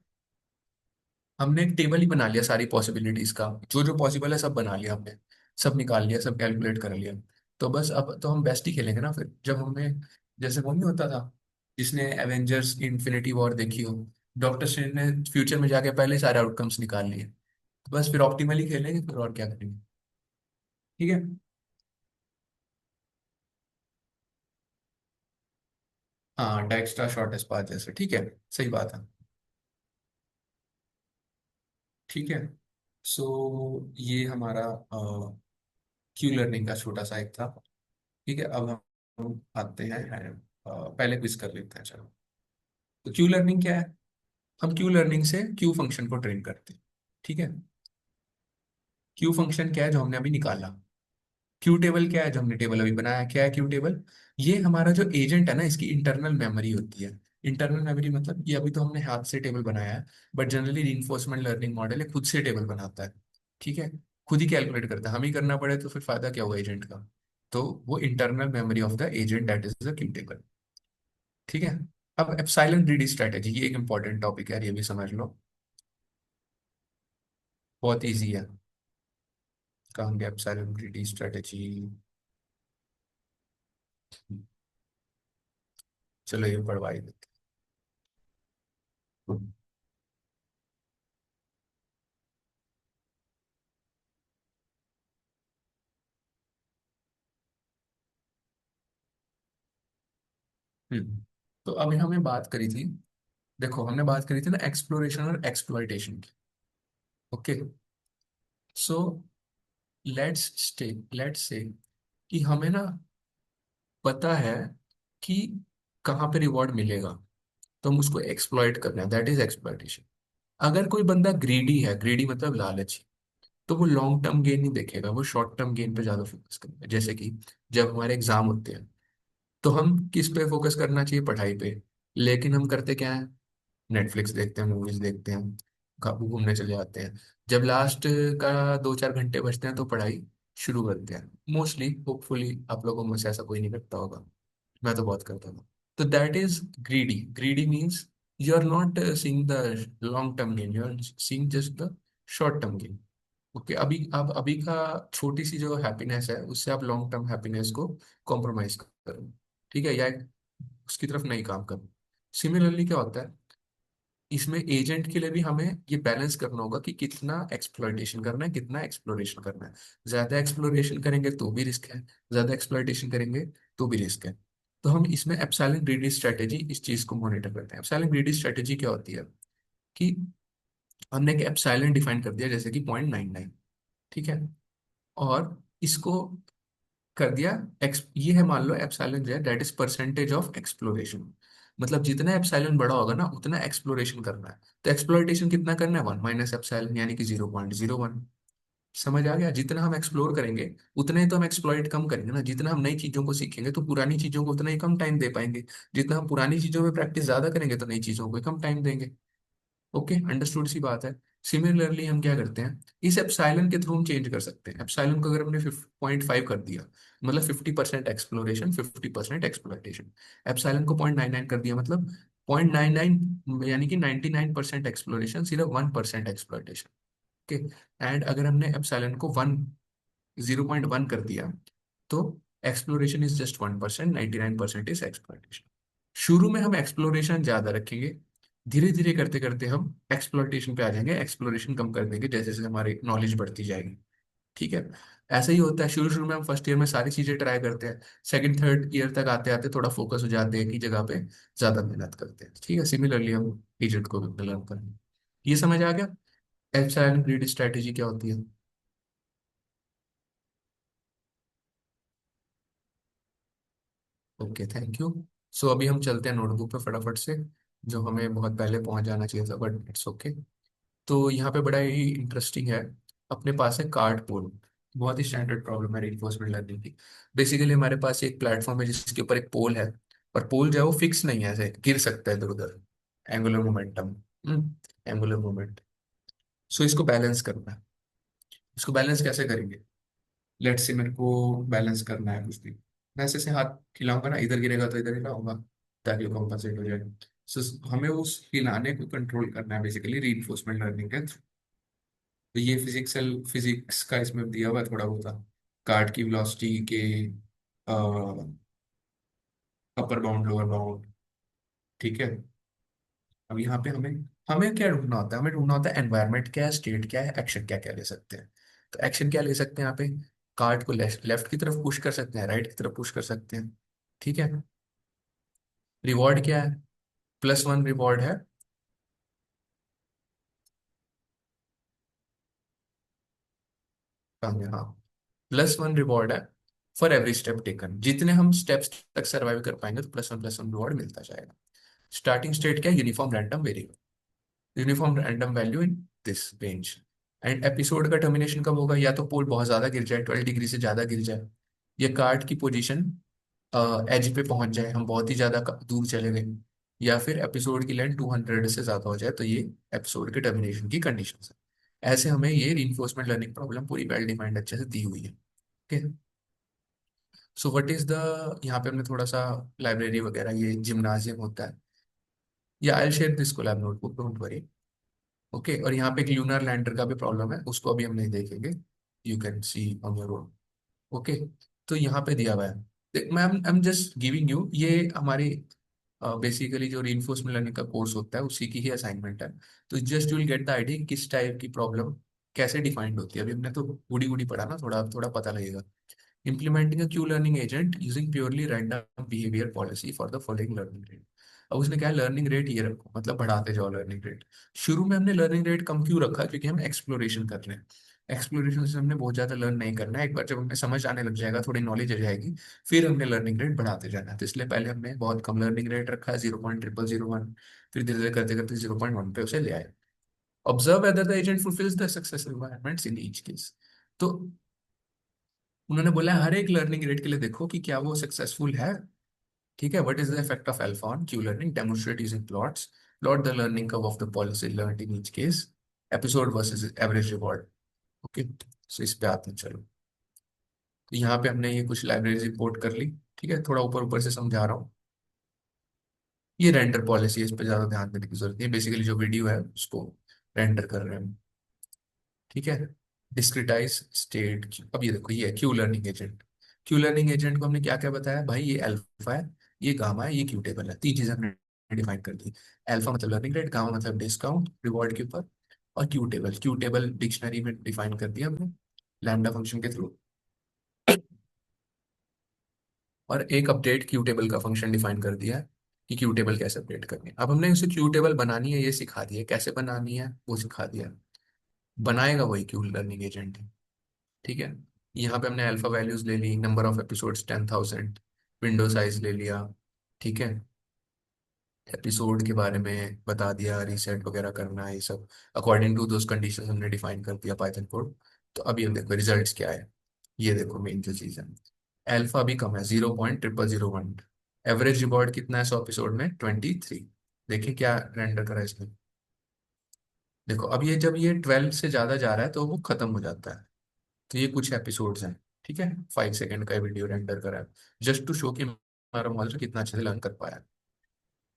हमने एक टेबल ही बना लिया सारी पॉसिबिलिटीज का, जो जो पॉसिबल है सब बना लिया हमने, सब निकाल लिया, सब कैलकुलेट कर लिया। तो बस अब तो हम बेस्ट ही खेलेंगे ना फिर, जब हमें, जैसे वो नहीं होता था जिसने एवेंजर्स इन्फिनिटी वॉर देखी हो, डॉक्टर स्ट्रेंज ने फ्यूचर में जाके पहले सारे आउटकम्स निकाल लिए। तो बस फिर ऑप्टिमली खेलेंगे फिर, और क्या करेंगे। ठीक है। हाँ, डाइक्स्ट्रा शॉर्टेस्ट पाथ जैसे, ठीक है, सही बात है। ठीक है। सो ये हमारा क्यू लर्निंग का छोटा सा एक था। ठीक है, अब हम आते हैं पहले क्विज कर लेते हैं चलो। तो क्यू लर्निंग क्या है? हम क्यू लर्निंग से क्यू फंक्शन को ट्रेन करते हैं। ठीक है। क्यू फंक्शन क्या है जो हमने अभी निकाला? क्यू टेबल क्या है जो हमने टेबल अभी बनाया? क्या है क्यू टेबल? ये हमारा जो एजेंट है ना, इसकी इंटरनल मेमोरी होती है। इंटरनल मेमोरी मतलब ये अभी तो हमने हाथ से टेबल बनाया है, but generally reinforcement learning model है खुद से टेबल बनाता है। ठीक है, खुद ही कैलकुलेट करता है, हम ही करना पड़े तो फिर फायदा क्या हुआ एजेंट का। तो वो internal memory of the agent that is the Q table. ठीक है। अब एप्सिलॉन ग्रीडी स्ट्रैटेजी, ये एक इंपॉर्टेंट टॉपिक है, ये भी समझ लो। बहुत इजी है। कहेंगे एप्सिलॉन ग्रीडी स्ट्रैटेजी। चलो ये पढ़वा ही देते हैं। तो अभी हमें बात करी थी, देखो हमने बात करी थी ना एक्सप्लोरेशन और एक्सप्लॉइटेशन की। ओके। सो लेट्स से कि हमें ना पता है कि कहाँ पे रिवॉर्ड मिलेगा, तो हम उसको एक्सप्लॉइट करना है, दैट इज एक्सप्लॉइटेशन। अगर कोई बंदा ग्रीडी है, ग्रीडी मतलब लालची, तो वो लॉन्ग टर्म गेन नहीं देखेगा, वो शॉर्ट टर्म गेन पे ज्यादा फोकस करेगा। जैसे कि जब हमारे एग्जाम होते हैं तो हम किस पे फोकस करना चाहिए? पढ़ाई पे। लेकिन हम करते क्या है? नेटफ्लिक्स देखते हैं, मूवीज देखते हैं, घूमने चले जाते हैं। जब लास्ट का 2-4 घंटे बचते हैं तो पढ़ाई शुरू करते हैं। मोस्टली होपफुली आप लोगों में से ऐसा कोई नहीं करता होगा, मैं तो बहुत करता हूँ। तो that is greedy. Greedy means you are not seeing the long term gain, you are seeing just the short term gain. Okay, अभी आप अभी का छोटी सी जो हैप्पीनेस है उससे आप लॉन्ग टर्म हैप्पीनेस को कॉम्प्रोमाइज करो। ठीक है, या उसकी तरफ नहीं काम करो। सिमिलरली क्या होता है, इसमें एजेंट के लिए भी हमें ये बैलेंस करना होगा कि कितना एक्सप्लॉइटेशन करना है, कितना एक्सप्लोरेशन करना है। ज्यादा एक्सप्लोरेशन करेंगे तो भी रिस्क है, ज्यादा एक्सप्लॉइटेशन करेंगे तो भी रिस्क है। तो हम इसमें एप्सिलॉन ग्रीडी स्ट्रेटेजी इस चीज को मॉनिटर करते हैं। एप्सिलॉन ग्रीडी स्ट्रेटेजी क्या होती है कि हमने एक एप्सिलॉन डिफाइन कर दिया जैसे कि 0.99। ठीक है, और इसको कर दिया एक्स, ये है मान लो एप्सिलॉन जो है that is percentage of exploration. मतलब जितना एप्सिलॉन बड़ा होगा ना उतना एक्सप्लोरेशन करना है। तो एक्सप्लोरेशन कितना करना है? 1 - एप्सिलॉन, यानी कि 0.01। समझ आ गया? जितना हम एक्सप्लोर करेंगे उतना ही तो हम एक्सप्लॉइट कम करेंगे ना। जितना हम नई चीजों को सीखेंगे तो पुरानी चीजों को उतना ही कम टाइम दे पाएंगे। जितना हम पुरानी चीजों में प्रैक्टिस ज्यादा करेंगे तो नई चीजों को कम टाइम देंगे। ओके, अंडरस्टूड सी बात है। सिमिलरली हम क्या करते हैं, इस एप्सिलॉन के थ्रू हम चेंज कर सकते हैं। एप्सिलॉन को अगर हमने 0.5 कर दिया, मतलब 50% एक्सप्लोरेशन, 50% एक्सप्लोइटेशन। एप्सिलॉन को 0.99 कर दिया, मतलब 0.99 यानी कि 99% एक्सप्लोरेशन, सिर्फ 1% एक्सप्लोइटेशन। ओके। एंड अगर हमने एप्सिलॉन को 0.1 कर दिया तो exploration is just 1%, 99% is exploitation. शुरू में हम एक्सप्लोरेशन ज्यादा रखेंगे, धीरे धीरे करते करते हम एक्सप्लोइटेशन पे आ जाएंगे, एक्सप्लोरेशन कम कर देंगे जैसे जैसे हमारी नॉलेज बढ़ती जाएगी। ठीक है। ऐसा ही होता है, शुरू शुरू में हम फर्स्ट ईयर में सारी चीजें ट्राई करते हैं, सेकंड थर्ड ईयर तक आते आते थोड़ा फोकस हो जाते हैं, की जगह पे ज्यादा मेहनत करते हैं। ठीक है, सिमिलरली हम एजेंट को भी लर्न करेंगे। ये समझ आ गया एप्सिलॉन ग्रीड स्ट्रेटेजी क्या होती है? Okay, thank you. सो अभी हम चलते हैं नोटबुक पे फटाफट से, जो हमें बहुत पहले पहुंच जाना चाहिए था, बट इट्स ओके। तो यहाँ पे बड़ा ही इंटरेस्टिंग है, अपने पास है कार्डबोर्ड। बहुत ही स्टैंडर्ड प्रॉब्लम है रीइंफोर्समेंट लर्निंग की। बेसिकली हमारे पास एक प्लेटफॉर्म है जिसके ऊपर एक पोल है, और पोल जो है वो फिक्स नहीं है, ऐसे गिर सकता है इधर उधर। Angular momentum, angular moment. So इसको बैलेंस करना है। इसको बैलेंस कैसे करेंगे? लेट्स से मेरे को बैलेंस करना है कुछ भी, मैं ऐसे से हाथ हिलाऊंगा ना, इधर गिरेगा तो इधर हिलाऊंगा ताकि वो कंपनसेट हो जाए। सो हमें उस हिलाने को कंट्रोल करना है बेसिकली रीइंफोर्समेंट लर्निंग के थ्रू। तो ये फिजिक्स का इसमें दिया हुआ है थोड़ा बहुत। कार्ड की वेलोसिटी के अपर बाउंड लोअर बाउंड, ठीक है। अब यहाँ पे हमें हमें क्या ढूंढना होता है? हमें ढूंढना होता है एनवायरनमेंट क्या है, स्टेट क्या है, एक्शन क्या क्या ले सकते हैं। तो एक्शन क्या ले सकते हैं यहाँ पे? कार्ड को लेफ्ट लेफ्ट की तरफ पुश कर सकते हैं, राइट की तरफ पुश कर सकते हैं, ठीक है। रिवॉर्ड क्या है? +1 रिवॉर्ड है। कहाँ है? हाँ, +1 रिवॉर्ड है फॉर एवरी स्टेप टेकन। जितने हम स्टेप्स तक सर्वाइव कर पाएंगे तो +1 रिवॉर्ड मिलता जाएगा। स्टार्टिंग स्टेट क्या है? Uniform random variable, uniform random value in this range. And episode का टर्मिनेशन कब होगा? या तो पोल बहुत ज्यादा गिर जाए, 12 डिग्री से ज्यादा गिर जाए, या कार्ड की पोजीशन एज पे पहुंच जाए, हम बहुत ही ज्यादा दूर चले गए, या फिर एपिसोड की लेंथ 200 से ज्यादा हो जाए, तो ये एपिसोड के टर्मिनेशन की कंडीशन है। ऐसे हमें ये रीइंफोर्समेंट लर्निंग प्रॉब्लम पूरी वेल डिफाइंड अच्छे से दी हुई है। Okay. So what is the, यहाँ पे हमने थोड़ा सा लाइब्रेरी वगैरह, ये जिम्नाजियम होता है, या I share this Colab notebook, don't worry. Okay. और यहाँ पे एक ल्यूनर लैंडर का भी प्रॉब्लम है, उसको अभी हम नहीं देखेंगे, you can see on your own. Okay. तो यहाँ पे दिया हुआ है, ma'am I am just giving you, ये हमारी बेसिकली जो रीइंफोर्समेंट लर्निंग का कोर्स होता है उसी की ही असाइनमेंट है। तो just you will get the idea किस टाइप की प्रॉब्लम कैसे डिफाइंड होती है। अभी हमने तो बूढ़ी बूढ़ी पढ़ा ना, थोड़ा थोड़ा पता लगेगा। Implementing a Q learning agent using purely random behavior policy for the following learning rate। अब उसने क्या, लर्निंग रेट ये रखो, मतलब बढ़ाते जाओ लर्निंग रेट। शुरू में हमने लर्निंग रेट कम क्यों रखा? क्योंकि हम एक्सप्लोरेशन कर रहे हैं। एक्सप्लोरेशन से हमने बहुत ज्यादा लर्न नहीं करना है, एक बार जब हमें समझ आने लग जाएगा, थोड़ी नॉलेज आ जाएगी, फिर हमने लर्निंग रेट बढ़ाते जाना है। तो इसलिए पहले हमने बहुत कम लर्निंग रेट रखा है, 0.0001, फिर धीरे धीरे करते करते 0.1 पे उसे ले आए। Observe whether the agent fulfils the success requirements in each case. तो उन्होंने बोला हर एक लर्निंग रेट के लिए देखो कि क्या वो सक्सेसफुल है, ठीक है। What is the effect of alpha on Q learning? Demonstrate using plots, plot the learning curve of the policy learned in each case, episode versus average reward. Okay. So इस पे आते हैं, चलो। तो यहाँ पे हमने ये कुछ लाइब्रेरी रिपोर्ट कर ली, ठीक है, थोड़ा ऊपर ऊपर से समझा रहा हूँ। ये रेंडर पॉलिसी है, इस पे ज्यादा ध्यान देने की जरूरत नहीं है, बेसिकली जो वीडियो है उसको रेंडर कर रहे हैं, ठीक है। डिस्क्रिटाइज स्टेट, अब ये देखो, ये है Q learning agent. Q learning agent को हमने क्या क्या बताया भाई? ये अल्फा है, ये गामा है, ये क्यू टेबल है, तीन चीजें हमने डिफाइन कर दी। अल्फा मतलब लर्निंग रेट, गामा मतलब डिस्काउंट रिवॉर्ड के ऊपर, और क्यू टेबल डिक्शनरी में डिफाइन कर दिया हमने लैम्डा फंक्शन के थ्रू। और एक अपडेट क्यू टेबल का फंक्शन डिफाइन कर दिया है कि क्यू टेबल कैसे अपडेट करनी है। अब हमने उसे क्यू टेबल बनानी है ये सिखा दिया, कैसे बनानी है वो सिखा दिया। बनाएगा वही क्यू लर्निंग एजेंट, ठीक है। यहाँ पे हमने अल्फा वैल्यूज ले ली, number of episodes 10,000, window size ले लिया, ठीक है। एपिसोड के बारे में बता दिया, रीसेट वगैरह करना है, ये सब अकॉर्डिंग टू दोज कंडीशन हमने डिफाइन कर दिया पाइथन कोड। तो अभी हम देखो रिजल्ट्स क्या है। ये देखो मेन जो चीज़ है, अल्फा भी कम है, 0.0001। एवरेज रिवॉर्ड कितना है 100 एपिसोड में? 23। देखिए क्या रेंडर करा है इसने। देखो अब ये जब ये 12 से ज़्यादा जा रहा है तो वो खत्म हो जाता है। तो ये कुछ एपिसोड्स हैं, ठीक है, 5 सेकंड का वीडियो रेंडर करा है, जस्ट टू शो कि हमारा मॉडल कितना अच्छे से लर्न कर पाया है।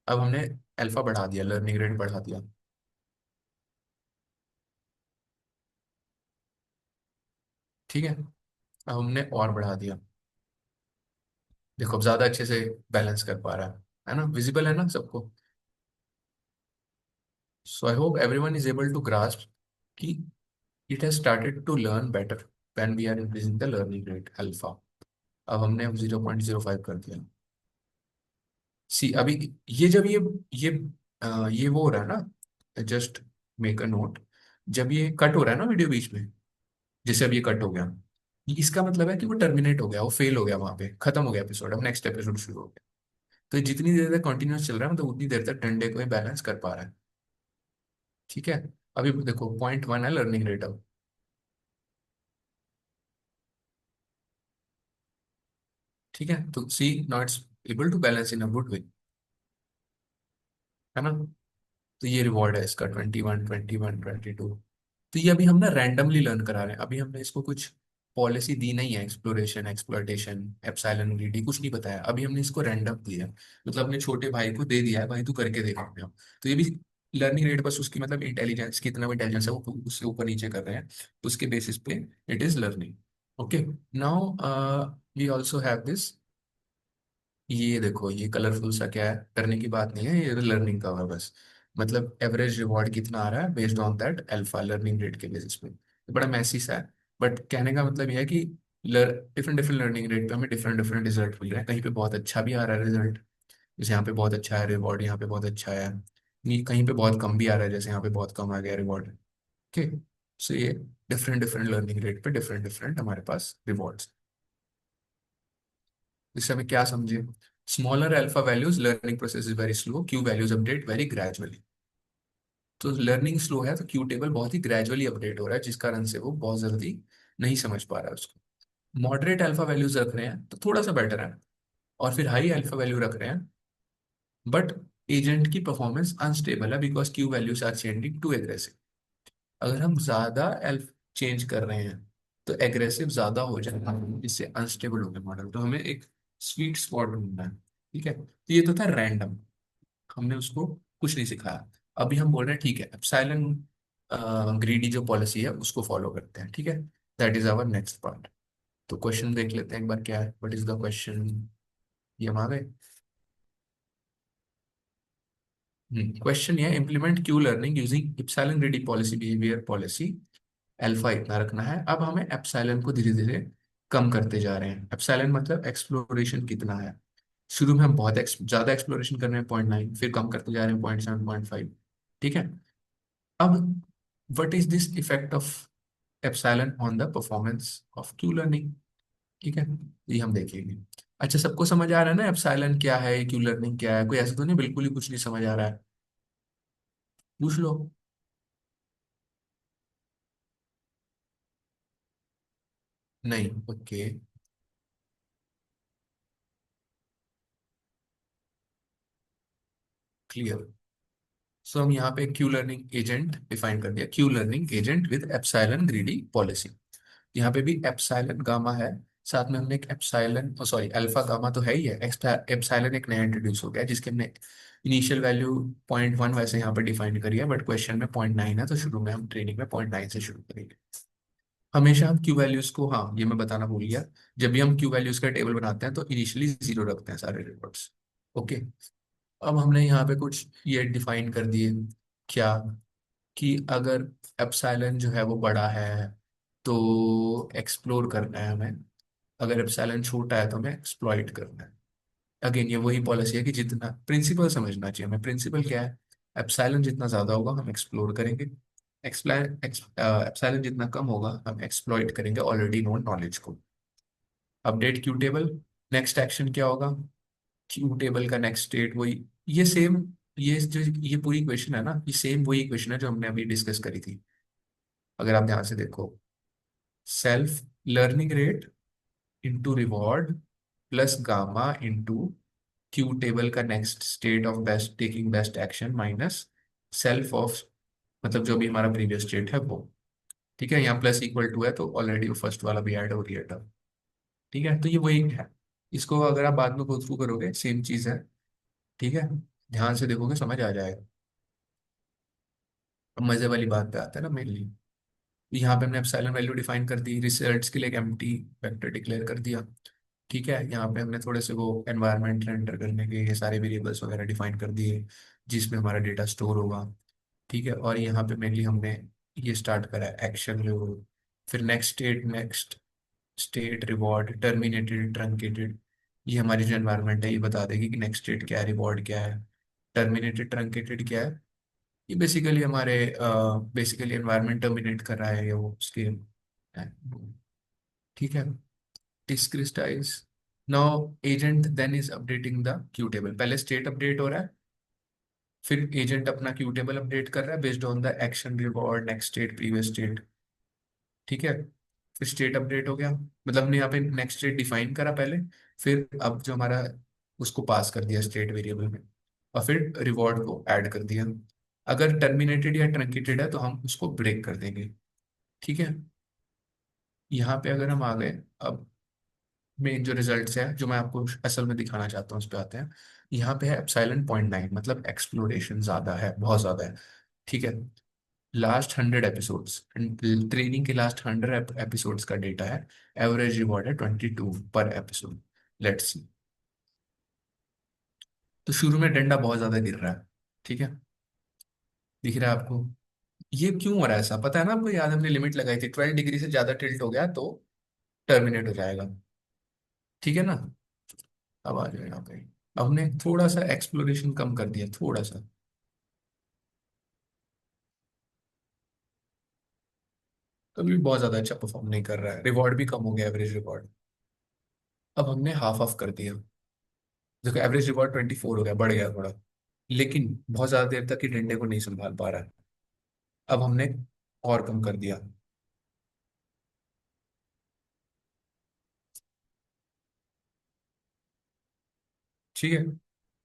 अब हमने अल्फा बढ़ा दिया, लर्निंग रेट बढ़ा दिया, ठीक है। अब हमने और बढ़ा दिया, देखो अब ज्यादा अच्छे से बैलेंस कर पा रहा है ना, विजिबल है ना सबको? So I hope everyone is able to grasp कि it has started to learn better when we are increasing the learning rate alpha. अब हमने 0.05 कर दिया। सी अभी ये जब ये ये वो हो रहा है ना, जस्ट मेक अ नोट, जब ये कट हो रहा है ना वीडियो बीच में, जैसे अब ये कट हो गया, इसका मतलब है कि वो टर्मिनेट हो गया, वो फेल हो गया, वहां पे खत्म हो गया एपिसोड, अब नेक्स्ट एपिसोड शुरू हो गया। तो जितनी देर तक कंटिन्यूस चल रहा है मतलब उतनी देर तक डंडे को बैलेंस कर पा रहा है, ठीक है। अभी देखो 0.1 है लर्निंग रेट अब, ठीक है, तो see not able to balance in a good way, है ना। तो ये रिवॉर्ड है इसका 21, 21, 22। तो ये अभी हम ना रैंडमली लर्न करा रहे हैं, अभी हमने इसको कुछ पॉलिसी दी नहीं है, एक्सप्लोरेशन, एक्सप्लॉयटेशन, एप्सिलॉन ग्रीडी कुछ नहीं बताया, अभी हमने इसको रैंडम दिया है। मतलब अपने छोटे भाई को दे दिया है, भाई तू करके देखा अपने आप। तो ये भी लर्निंग रेट बस उसकी मतलब इंटेलिजेंस, कितना भी इंटेलिजेंस है वो उससे ऊपर नीचे कर रहे हैं, उसके बेसिस पे it is learning. Okay. Now we also have this, ये देखो ये कलरफुल सा क्या है, करने की बात नहीं है, ये लर्निंग का हुआ बस। मतलब एवरेज रिवॉर्ड कितना आ रहा है based on that alpha, learning rate के बेसिस पे, तो बड़ा मैसी सा है। बट कहने का मतलब यह है कि डिफरेंट डिफरेंट लर्निंग रेट पे हमें डिफरेंट डिफरेंट रिजल्ट मिल रहा है, कहीं पे बहुत अच्छा भी आ रहा है रिजल्ट, जैसे यहाँ पे बहुत अच्छा है रिवॉर्ड, यहाँ पे बहुत अच्छा है, कहीं पे बहुत कम भी आ रहा है, जैसे यहाँ पे बहुत कम आ गया रिवॉर्ड। ओके। सो ये डिफरेंट डिफरेंट लर्निंग रेट पे डिफरेंट डिफरेंट हमारे पास रिवॉर्ड्स। इससे हमें क्या समझे, smaller alpha values learning process is very slow, Q values update very gradually. तो लर्निंग स्लो है तो क्यू टेबल बहुत ही ग्रेजुअली अपडेट हो रहा है, जिस कारण से वो बहुत जल्दी नहीं समझ पा रहा है उसको। मॉडरेट अल्फा वैल्यूज रख रहे हैं तो थोड़ा सा बेटर है, और फिर हाई अल्फा वैल्यू रख रहे हैं बट एजेंट की परफॉर्मेंस अनस्टेबल है because Q values are changing too aggressive. अगर हम ज्यादा एल्फ चेंज कर रहे हैं तो एग्रेसिव ज्यादा हो जाएगा, इससे अनस्टेबल हो गया मॉडल, तो हमें एक स्वीट स्पॉट ढूंढना है। ठीक है, तो ये तो था रैंडम, हमने उसको कुछ नहीं सिखाया। अभी हम बोल रहे हैं ठीक है एप्सिलॉन ग्रीडी जो पॉलिसी है उसको फॉलो करते हैं, ठीक है। That is our next part. तो क्वेश्चन देख लेते हैं एक बार क्या है, व्हाट इज द क्वेश्चन। ये हम आ गए। क्वेश्चन ये है, implement Q learning using epsilon greedy policy behaviour policy, alpha इतना रखना है। अब हमें एप्सिलॉन को धीरे धीरे कम करते जा रहे हैं, एप्सिलॉन मतलब एक्सप्लोरेशन कितना है। शुरू में हम बहुत ज्यादा एक्सप्लोरेशन कर रहे हैं 0.9, फिर कम करते जा रहे हैं 0.7, 0.5। ठीक है। अब what is this effect of epsilon on the performance of Q learning. ठीक है, ये हम देखेंगे। अच्छा, सबको समझ आ रहा है ना एप्सिलॉन क्या है, क्यू लर्निंग क्या है, कोई ऐसा तो नहीं बिल्कुल ही कुछ नहीं समझ आ रहा है, पूछ लो। नहीं, ओके, क्लियर। सो हम यहाँ पे क्यू लर्निंग एजेंट डिफाइन कर दिया, Q learning agent with epsilon greedy policy. यहाँ पे भी एप्सिलॉन गामा है, साथ में हमने एक एप्सिलॉन, सॉरी अल्फा गामा तो है ही है, एप्सिलॉन एक नया इंट्रोड्यूस हो गया जिसके हमने इनिशियल वैल्यू 0.1 वैसे यहाँ पे डिफाइन करी है, बट क्वेश्चन में 0.9 है, तो शुरू में हम ट्रेनिंग में 0.9 से शुरू करेंगे। हमेशा हम क्यू वैल्यूज को, हाँ ये मैं बताना भूल गया, जब भी हम क्यू वैल्यूज का टेबल बनाते हैं तो इनिशियली जीरो रखते हैं सारे रिकॉर्ड्स। ओके। अब हमने यहाँ पे कुछ ये डिफाइन कर दिए, क्या, कि अगर एप्सिलॉन जो है वो बड़ा है तो एक्सप्लोर करना है हमें, अगर एप्सिलॉन छोटा है तो हमें एक्सप्लॉइट करना है। अगेन ये वही पॉलिसी है कि जितना प्रिंसिपल समझना चाहिए हमें, प्रिंसिपल क्या है, एप्सिलॉन जितना ज्यादा होगा हम एक्सप्लोर करेंगे, एप्सिलॉन जितना कम होगा हम एक्सप्लॉइट करेंगे ऑलरेडी नोन नॉलेज को। Update Q table, next action क्या होगा, क्यू टेबल का नेक्स्ट स्टेट वही, ये सेम, ये जो ये पूरी इक्वेशन है ना, ये सेम वही इक्वेशन है जो हमने अभी डिस्कस करी थी, अगर आप ध्यान से देखो। Self learning rate into reward plus gamma into Q table का next state of best taking best action minus self of, मतलब जो भी हमारा प्रीवियस स्टेट है वो। ठीक है, यहाँ प्लस इक्वल टू है तो ऑलरेडी वो फर्स्ट वाला भी ऐड हो रही है टर्म। ठीक है, तो ये वही है, इसको अगर आप बाद में गो थ्रू करोगे सेम चीज है। ठीक है, ध्यान से देखोगे समझ आ जाएगा। अब मजे वाली बात पे आता है ना मेनली, यहाँ पे हमने एप्सिलॉन वैल्यू डिफाइन कर दी, रिजल्ट्स के लिए एक एम्प्टी वेक्टर डिक्लेयर कर दिया। ठीक है, यहाँ पे हमने थोड़े से वो एनवायरनमेंट रेंडर करने के ये सारे वेरिएबल्स वगैरह डिफाइन कर दिए जिसमें हमारा डेटा स्टोर होगा। ठीक है, और यहाँ पे मेनली हमने ये स्टार्ट करा है एक्शन रिवॉर्ड, फिर next state reward terminated truncated, ये हमारी जो एनवायरनमेंट है ये बता देगी कि नेक्स्ट स्टेट क्या है, रिवॉर्ड क्या है, टर्मिनेटेड ट्रंकेटेड क्या है। ये बेसिकली हमारे बेसिकली एनवायरनमेंट टर्मिनेट कर रहा है या वो उसके। ठीक है, discretize. Now agent then is updating the Q table, पहले स्टेट अपडेट हो रहा है, फिर एजेंट अपना क्यू टेबल अपडेट कर रहा है based on the action reward next state previous state. ठीक है, फिर स्टेट अपडेट हो गया, मतलब हमने यहाँ पे नेक्स्ट स्टेट डिफाइन करा पहले, फिर अब जो हमारा उसको पास कर दिया स्टेट वेरिएबल में, और फिर रिवॉर्ड को ऐड कर दिया। अगर टर्मिनेटेड या ट्रंकेटेड है तो हम उसको ब्रेक कर देंगे। ठीक है, यहाँ पे अगर हम आ गए, अब मेन जो रिजल्ट्स है जो मैं आपको असल में दिखाना चाहता हूँ उस पर आते हैं। यहाँ पे है एप्सिलॉन 0.9, मतलब एक्सप्लोरेशन ज्यादा है, बहुत ज्यादा है। ठीक है, लास्ट 100 एपिसोड्स, ट्रेनिंग के लास्ट 100 एपिसोड्स का डेटा है। एवरेज रिवॉर्ड है 22 पर एपिसोड। Let's see. तो शुरू में डंडा बहुत ज्यादा गिर रहा है। ठीक है, दिख रहा है आपको? ये क्यों हो रहा है ऐसा, पता है ना आपको? याद है हमने लिमिट लगाई थी, 12 डिग्री से ज्यादा टिल्ट हो गया तो टर्मिनेट हो जाएगा। ठीक है ना? अब आ जाए यहाँ पे, अब हमने थोड़ा सा एक्सप्लोरेशन कम कर दिया, थोड़ा सा। तो भी बहुत ज्यादा अच्छा परफॉर्म नहीं कर रहा है, रिवॉर्ड भी कम हो गया, एवरेज रिवॉर्ड। अब हमने हाफ ऑफ कर दिया, देखो एवरेज रिवॉर्ड 24 हो गया, बढ़ गया थोड़ा, लेकिन बहुत ज्यादा देर तक ही डंडे को नहीं संभाल पा रहा है। अब हमने और कम कर दिया। ठीक है,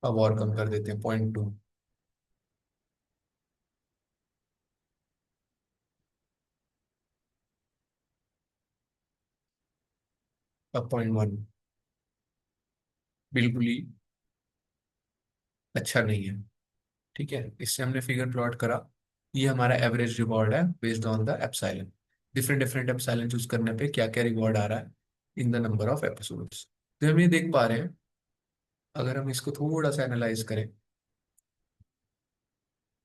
अब और कम कर देते हैं, 0.2। अब 0.1। बिल्कुल ही अच्छा नहीं है। ठीक है, इससे हमने फिगर प्लॉट करा, ये हमारा एवरेज रिवॉर्ड है based on the epsilon. Different different epsilon choose करने पे क्या क्या रिवॉर्ड आ रहा है in the number of episodes. तो हम ये देख पा रहे हैं, अगर हम इसको थोड़ा सा एनालाइज करें,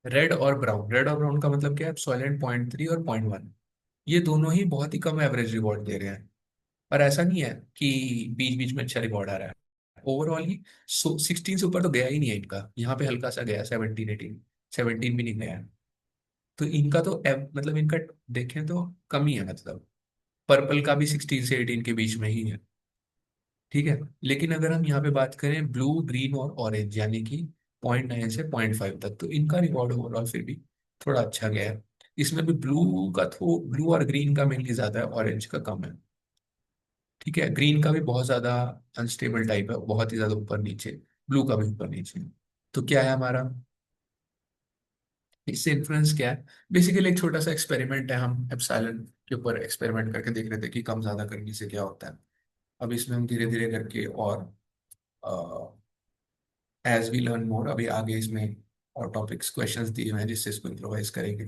रेड और ब्राउन का मतलब क्या है? सॉइलेंट 0.3 और 0.1, ये दोनों ही बहुत ही कम एवरेज रिवॉर्ड दे रहे हैं। और ऐसा नहीं है कि बीच बीच में अच्छा रिवॉर्ड आ रहा है, ओवरऑल ही 16 से ऊपर तो गया ही नहीं है इनका, यहाँ पे हल्का सा गया, 17 18, 17 भी नहीं गया है। तो इनका तो मतलब इनका देखें तो कम ही है, मतलब पर्पल का भी 16 से 18 के बीच में ही है। ठीक है, लेकिन अगर हम यहाँ पे बात करें ब्लू ग्रीन और ऑरेंज, यानी कि 0.9 से 0.5 तक, तो इनका रिवॉर्ड ओवरऑल फिर भी थोड़ा अच्छा गया है। इसमें भी ब्लू का तो, ब्लू और ग्रीन का मेनली ज्यादा है, ऑरेंज का कम है। ठीक है, ग्रीन का भी बहुत ज्यादा अनस्टेबल टाइप है, बहुत ही ज्यादा ऊपर नीचे। ब्लू का भी ऊपर नीचे। तो क्या है हमारा, इससे इन्फ्लुएंस क्या है? बेसिकली एक छोटा सा एक्सपेरिमेंट है, हम एप्सिलॉन के ऊपर एक्सपेरिमेंट करके देख रहे थे कि कम ज्यादा करने से क्या होता है। अब इसमें हम धीरे धीरे करके और एज वी लर्न मोर, अभी आगे इसमें और टॉपिक्स क्वेश्चंस दिए हुए हैं जिससे इसको इम्प्रोवाइज करेंगे।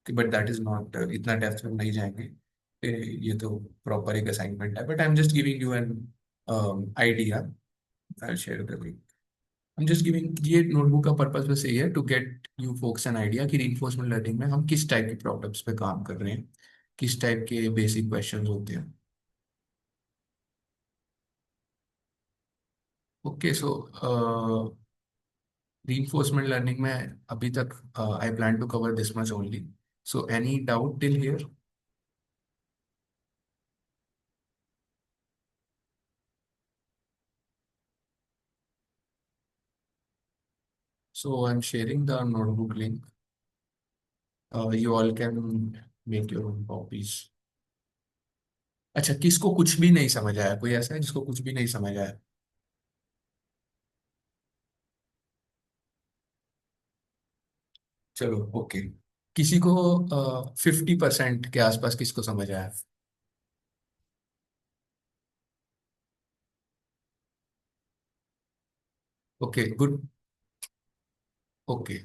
बट दैट इज नॉट, इतना डेप्थ में नहीं जाएंगे। ये तो प्रॉपर एक असाइनमेंट है, but I am just giving you an idea. I share the link. I'm just giving, ये नोटबुक का पर्पस बस यही है to get you folks an idea कि reinforcement लर्निंग में हम किस टाइप के प्रॉब्लम्स पे काम कर रहे हैं, किस टाइप के बेसिक क्वेश्चंस होते हैं। ओके, सो reinforcement लर्निंग में अभी तक I plan to cover this much only. So any doubt till here? So I'm sharing the notebook link. You all can make your own copies. अच्छा, किसको कुछ भी नहीं समझ आया? कोई ऐसा है जिसको कुछ भी नहीं समझ आया? चलो ओके, किसी को 50% के आसपास किसको समझ आया? Okay good. ओके,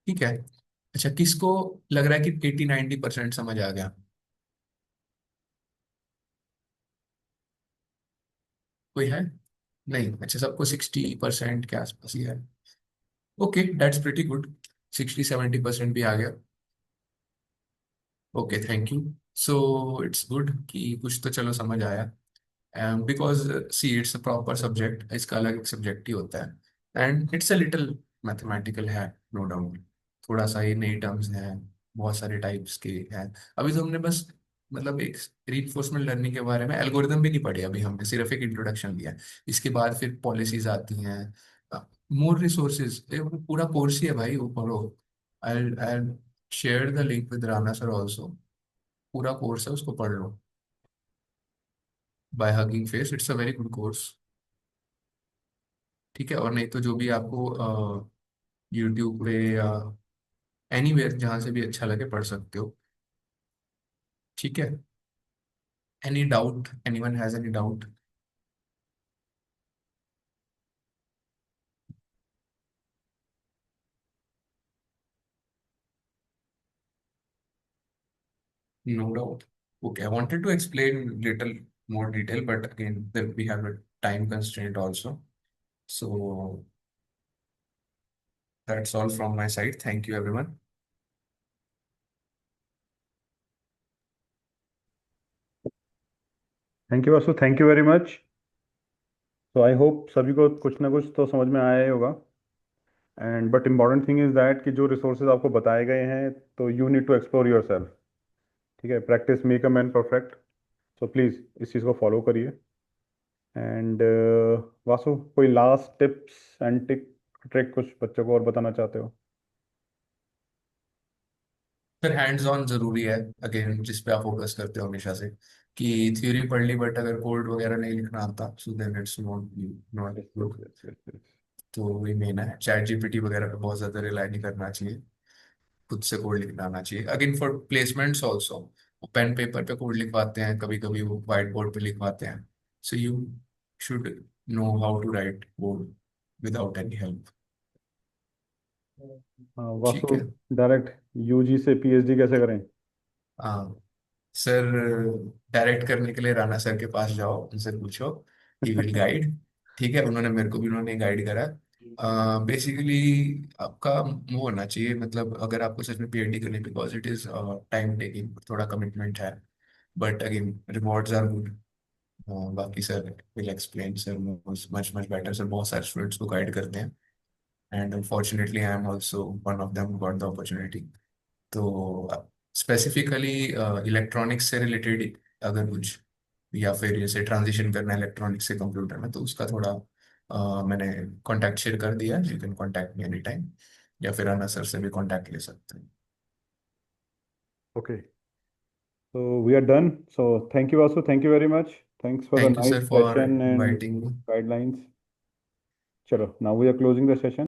ठीक है। अच्छा, किसको लग रहा है कि 80 90% समझ आ गया? कोई है? नहीं, अच्छा, सबको 60% के आसपास ही है। ओके, दैट्स प्रिटी गुड, 60 70% भी आ गया। Okay, thank you. So it's good कि कुछ तो चलो समझ आया। Because see it's a proper subject, इसका अलग एक सब्जेक्ट ही होता है, and it's a little mathematical है, नो डाउट। थोड़ा सा ये नई टर्म्स हैं, बहुत सारे टाइप्स के हैं। अभी तो हमने बस, मतलब एक reinforcement लर्निंग के बारे में एल्गोरिदम भी नहीं पढ़े अभी, हमने सिर्फ एक इंट्रोडक्शन दिया है। इसके बाद फिर पॉलिसीज आती हैं, मोर रिसोर्सेज, पूरा कोर्स ही है भाई, वो पढ़ो। I I share the link with Rana sir also. पूरा कोर्स है, उसको पढ़ लो। By Hugging Face, it's a very good course. ठीक है, और नहीं तो जो भी आपको यूट्यूब पे या एनीवेयर जहाँ से भी अच्छा लगे पढ़ सकते हो। ठीक है। Any doubt, anyone has any doubt? No doubt. Okay, I wanted to explain little more detail, but again, then we have a time constraint also. So that's all from my side. Thank you, everyone. Thank you Vasu, thank you very much. तो I hope सभी को कुछ ना कुछ तो समझ में आया ही होगा। And but important thing is that कि जो रिसोर्सेज आपको बताए गए हैं, तो you need to explore yourself. ठीक है, practice make a man perfect. So please इस चीज़ को फॉलो करिए। एंड वासु, कोई लास्ट टिप्स एंड ट्रिक कुछ बच्चों को और बताना चाहते हो? फिर हैंड्स ऑन जरूरी है, अगेन जिस पे आप फोकस करते हो हमेशा से, कि थ्योरी पढ़ ली बट अगर कोड वगैरह नहीं लिखना आता, so then it's not not yes yes good. Yes yes yes. तो वही मेन है, चैट जीपीटी वगैरह पे बहुत ज्यादा रिलाई नहीं करना चाहिए, खुद से कोड लिखना आना चाहिए। अगेन फॉर प्लेसमेंट्स ऑल्सो, वो पेन पेपर पे कोड लिखवाते हैं, कभी कभी वो व्हाइट बोर्ड पे लिखवाते हैं। So you should know how to write code without any help. हाँ ठीक वासु, है। डायरेक्ट यूजी से पीएचडी कैसे करें? हाँ सर, डायरेक्ट करने के लिए राणा सर के पास जाओ, उनसे पूछो, ही विल गाइड। ठीक है, उन्होंने मेरे को भी उन्होंने गाइड करा। बेसिकली आपका वो होना चाहिए, मतलब अगर आपको सच में पीएचडी करनी, because it is time taking, थोड़ा कमिटमेंट है, but again rewards are good. बाकी sir will explain, sir much much better, sir बहुत सारे स्टूडेंट्स को गाइड करते हैं, and unfortunately I am also one of them got the opportunity. तो specifically electronics से रिलेटेड अगर कुछ, या फिर जैसे ट्रांजिशन करना है इलेक्ट्रॉनिक्स से कंप्यूटर में, तो उसका थोड़ा मैंने कांटेक्ट शेयर कर दिया, you can contact me any time, या फिर अन्ना सर से भी कांटेक्ट ले सकते हैं। ओके, तो we are done. So thank you Vasu, thank you very much. Thanks for the thank you nice sir for session and inviting me. Guidelines. चलो, now we are closing the session.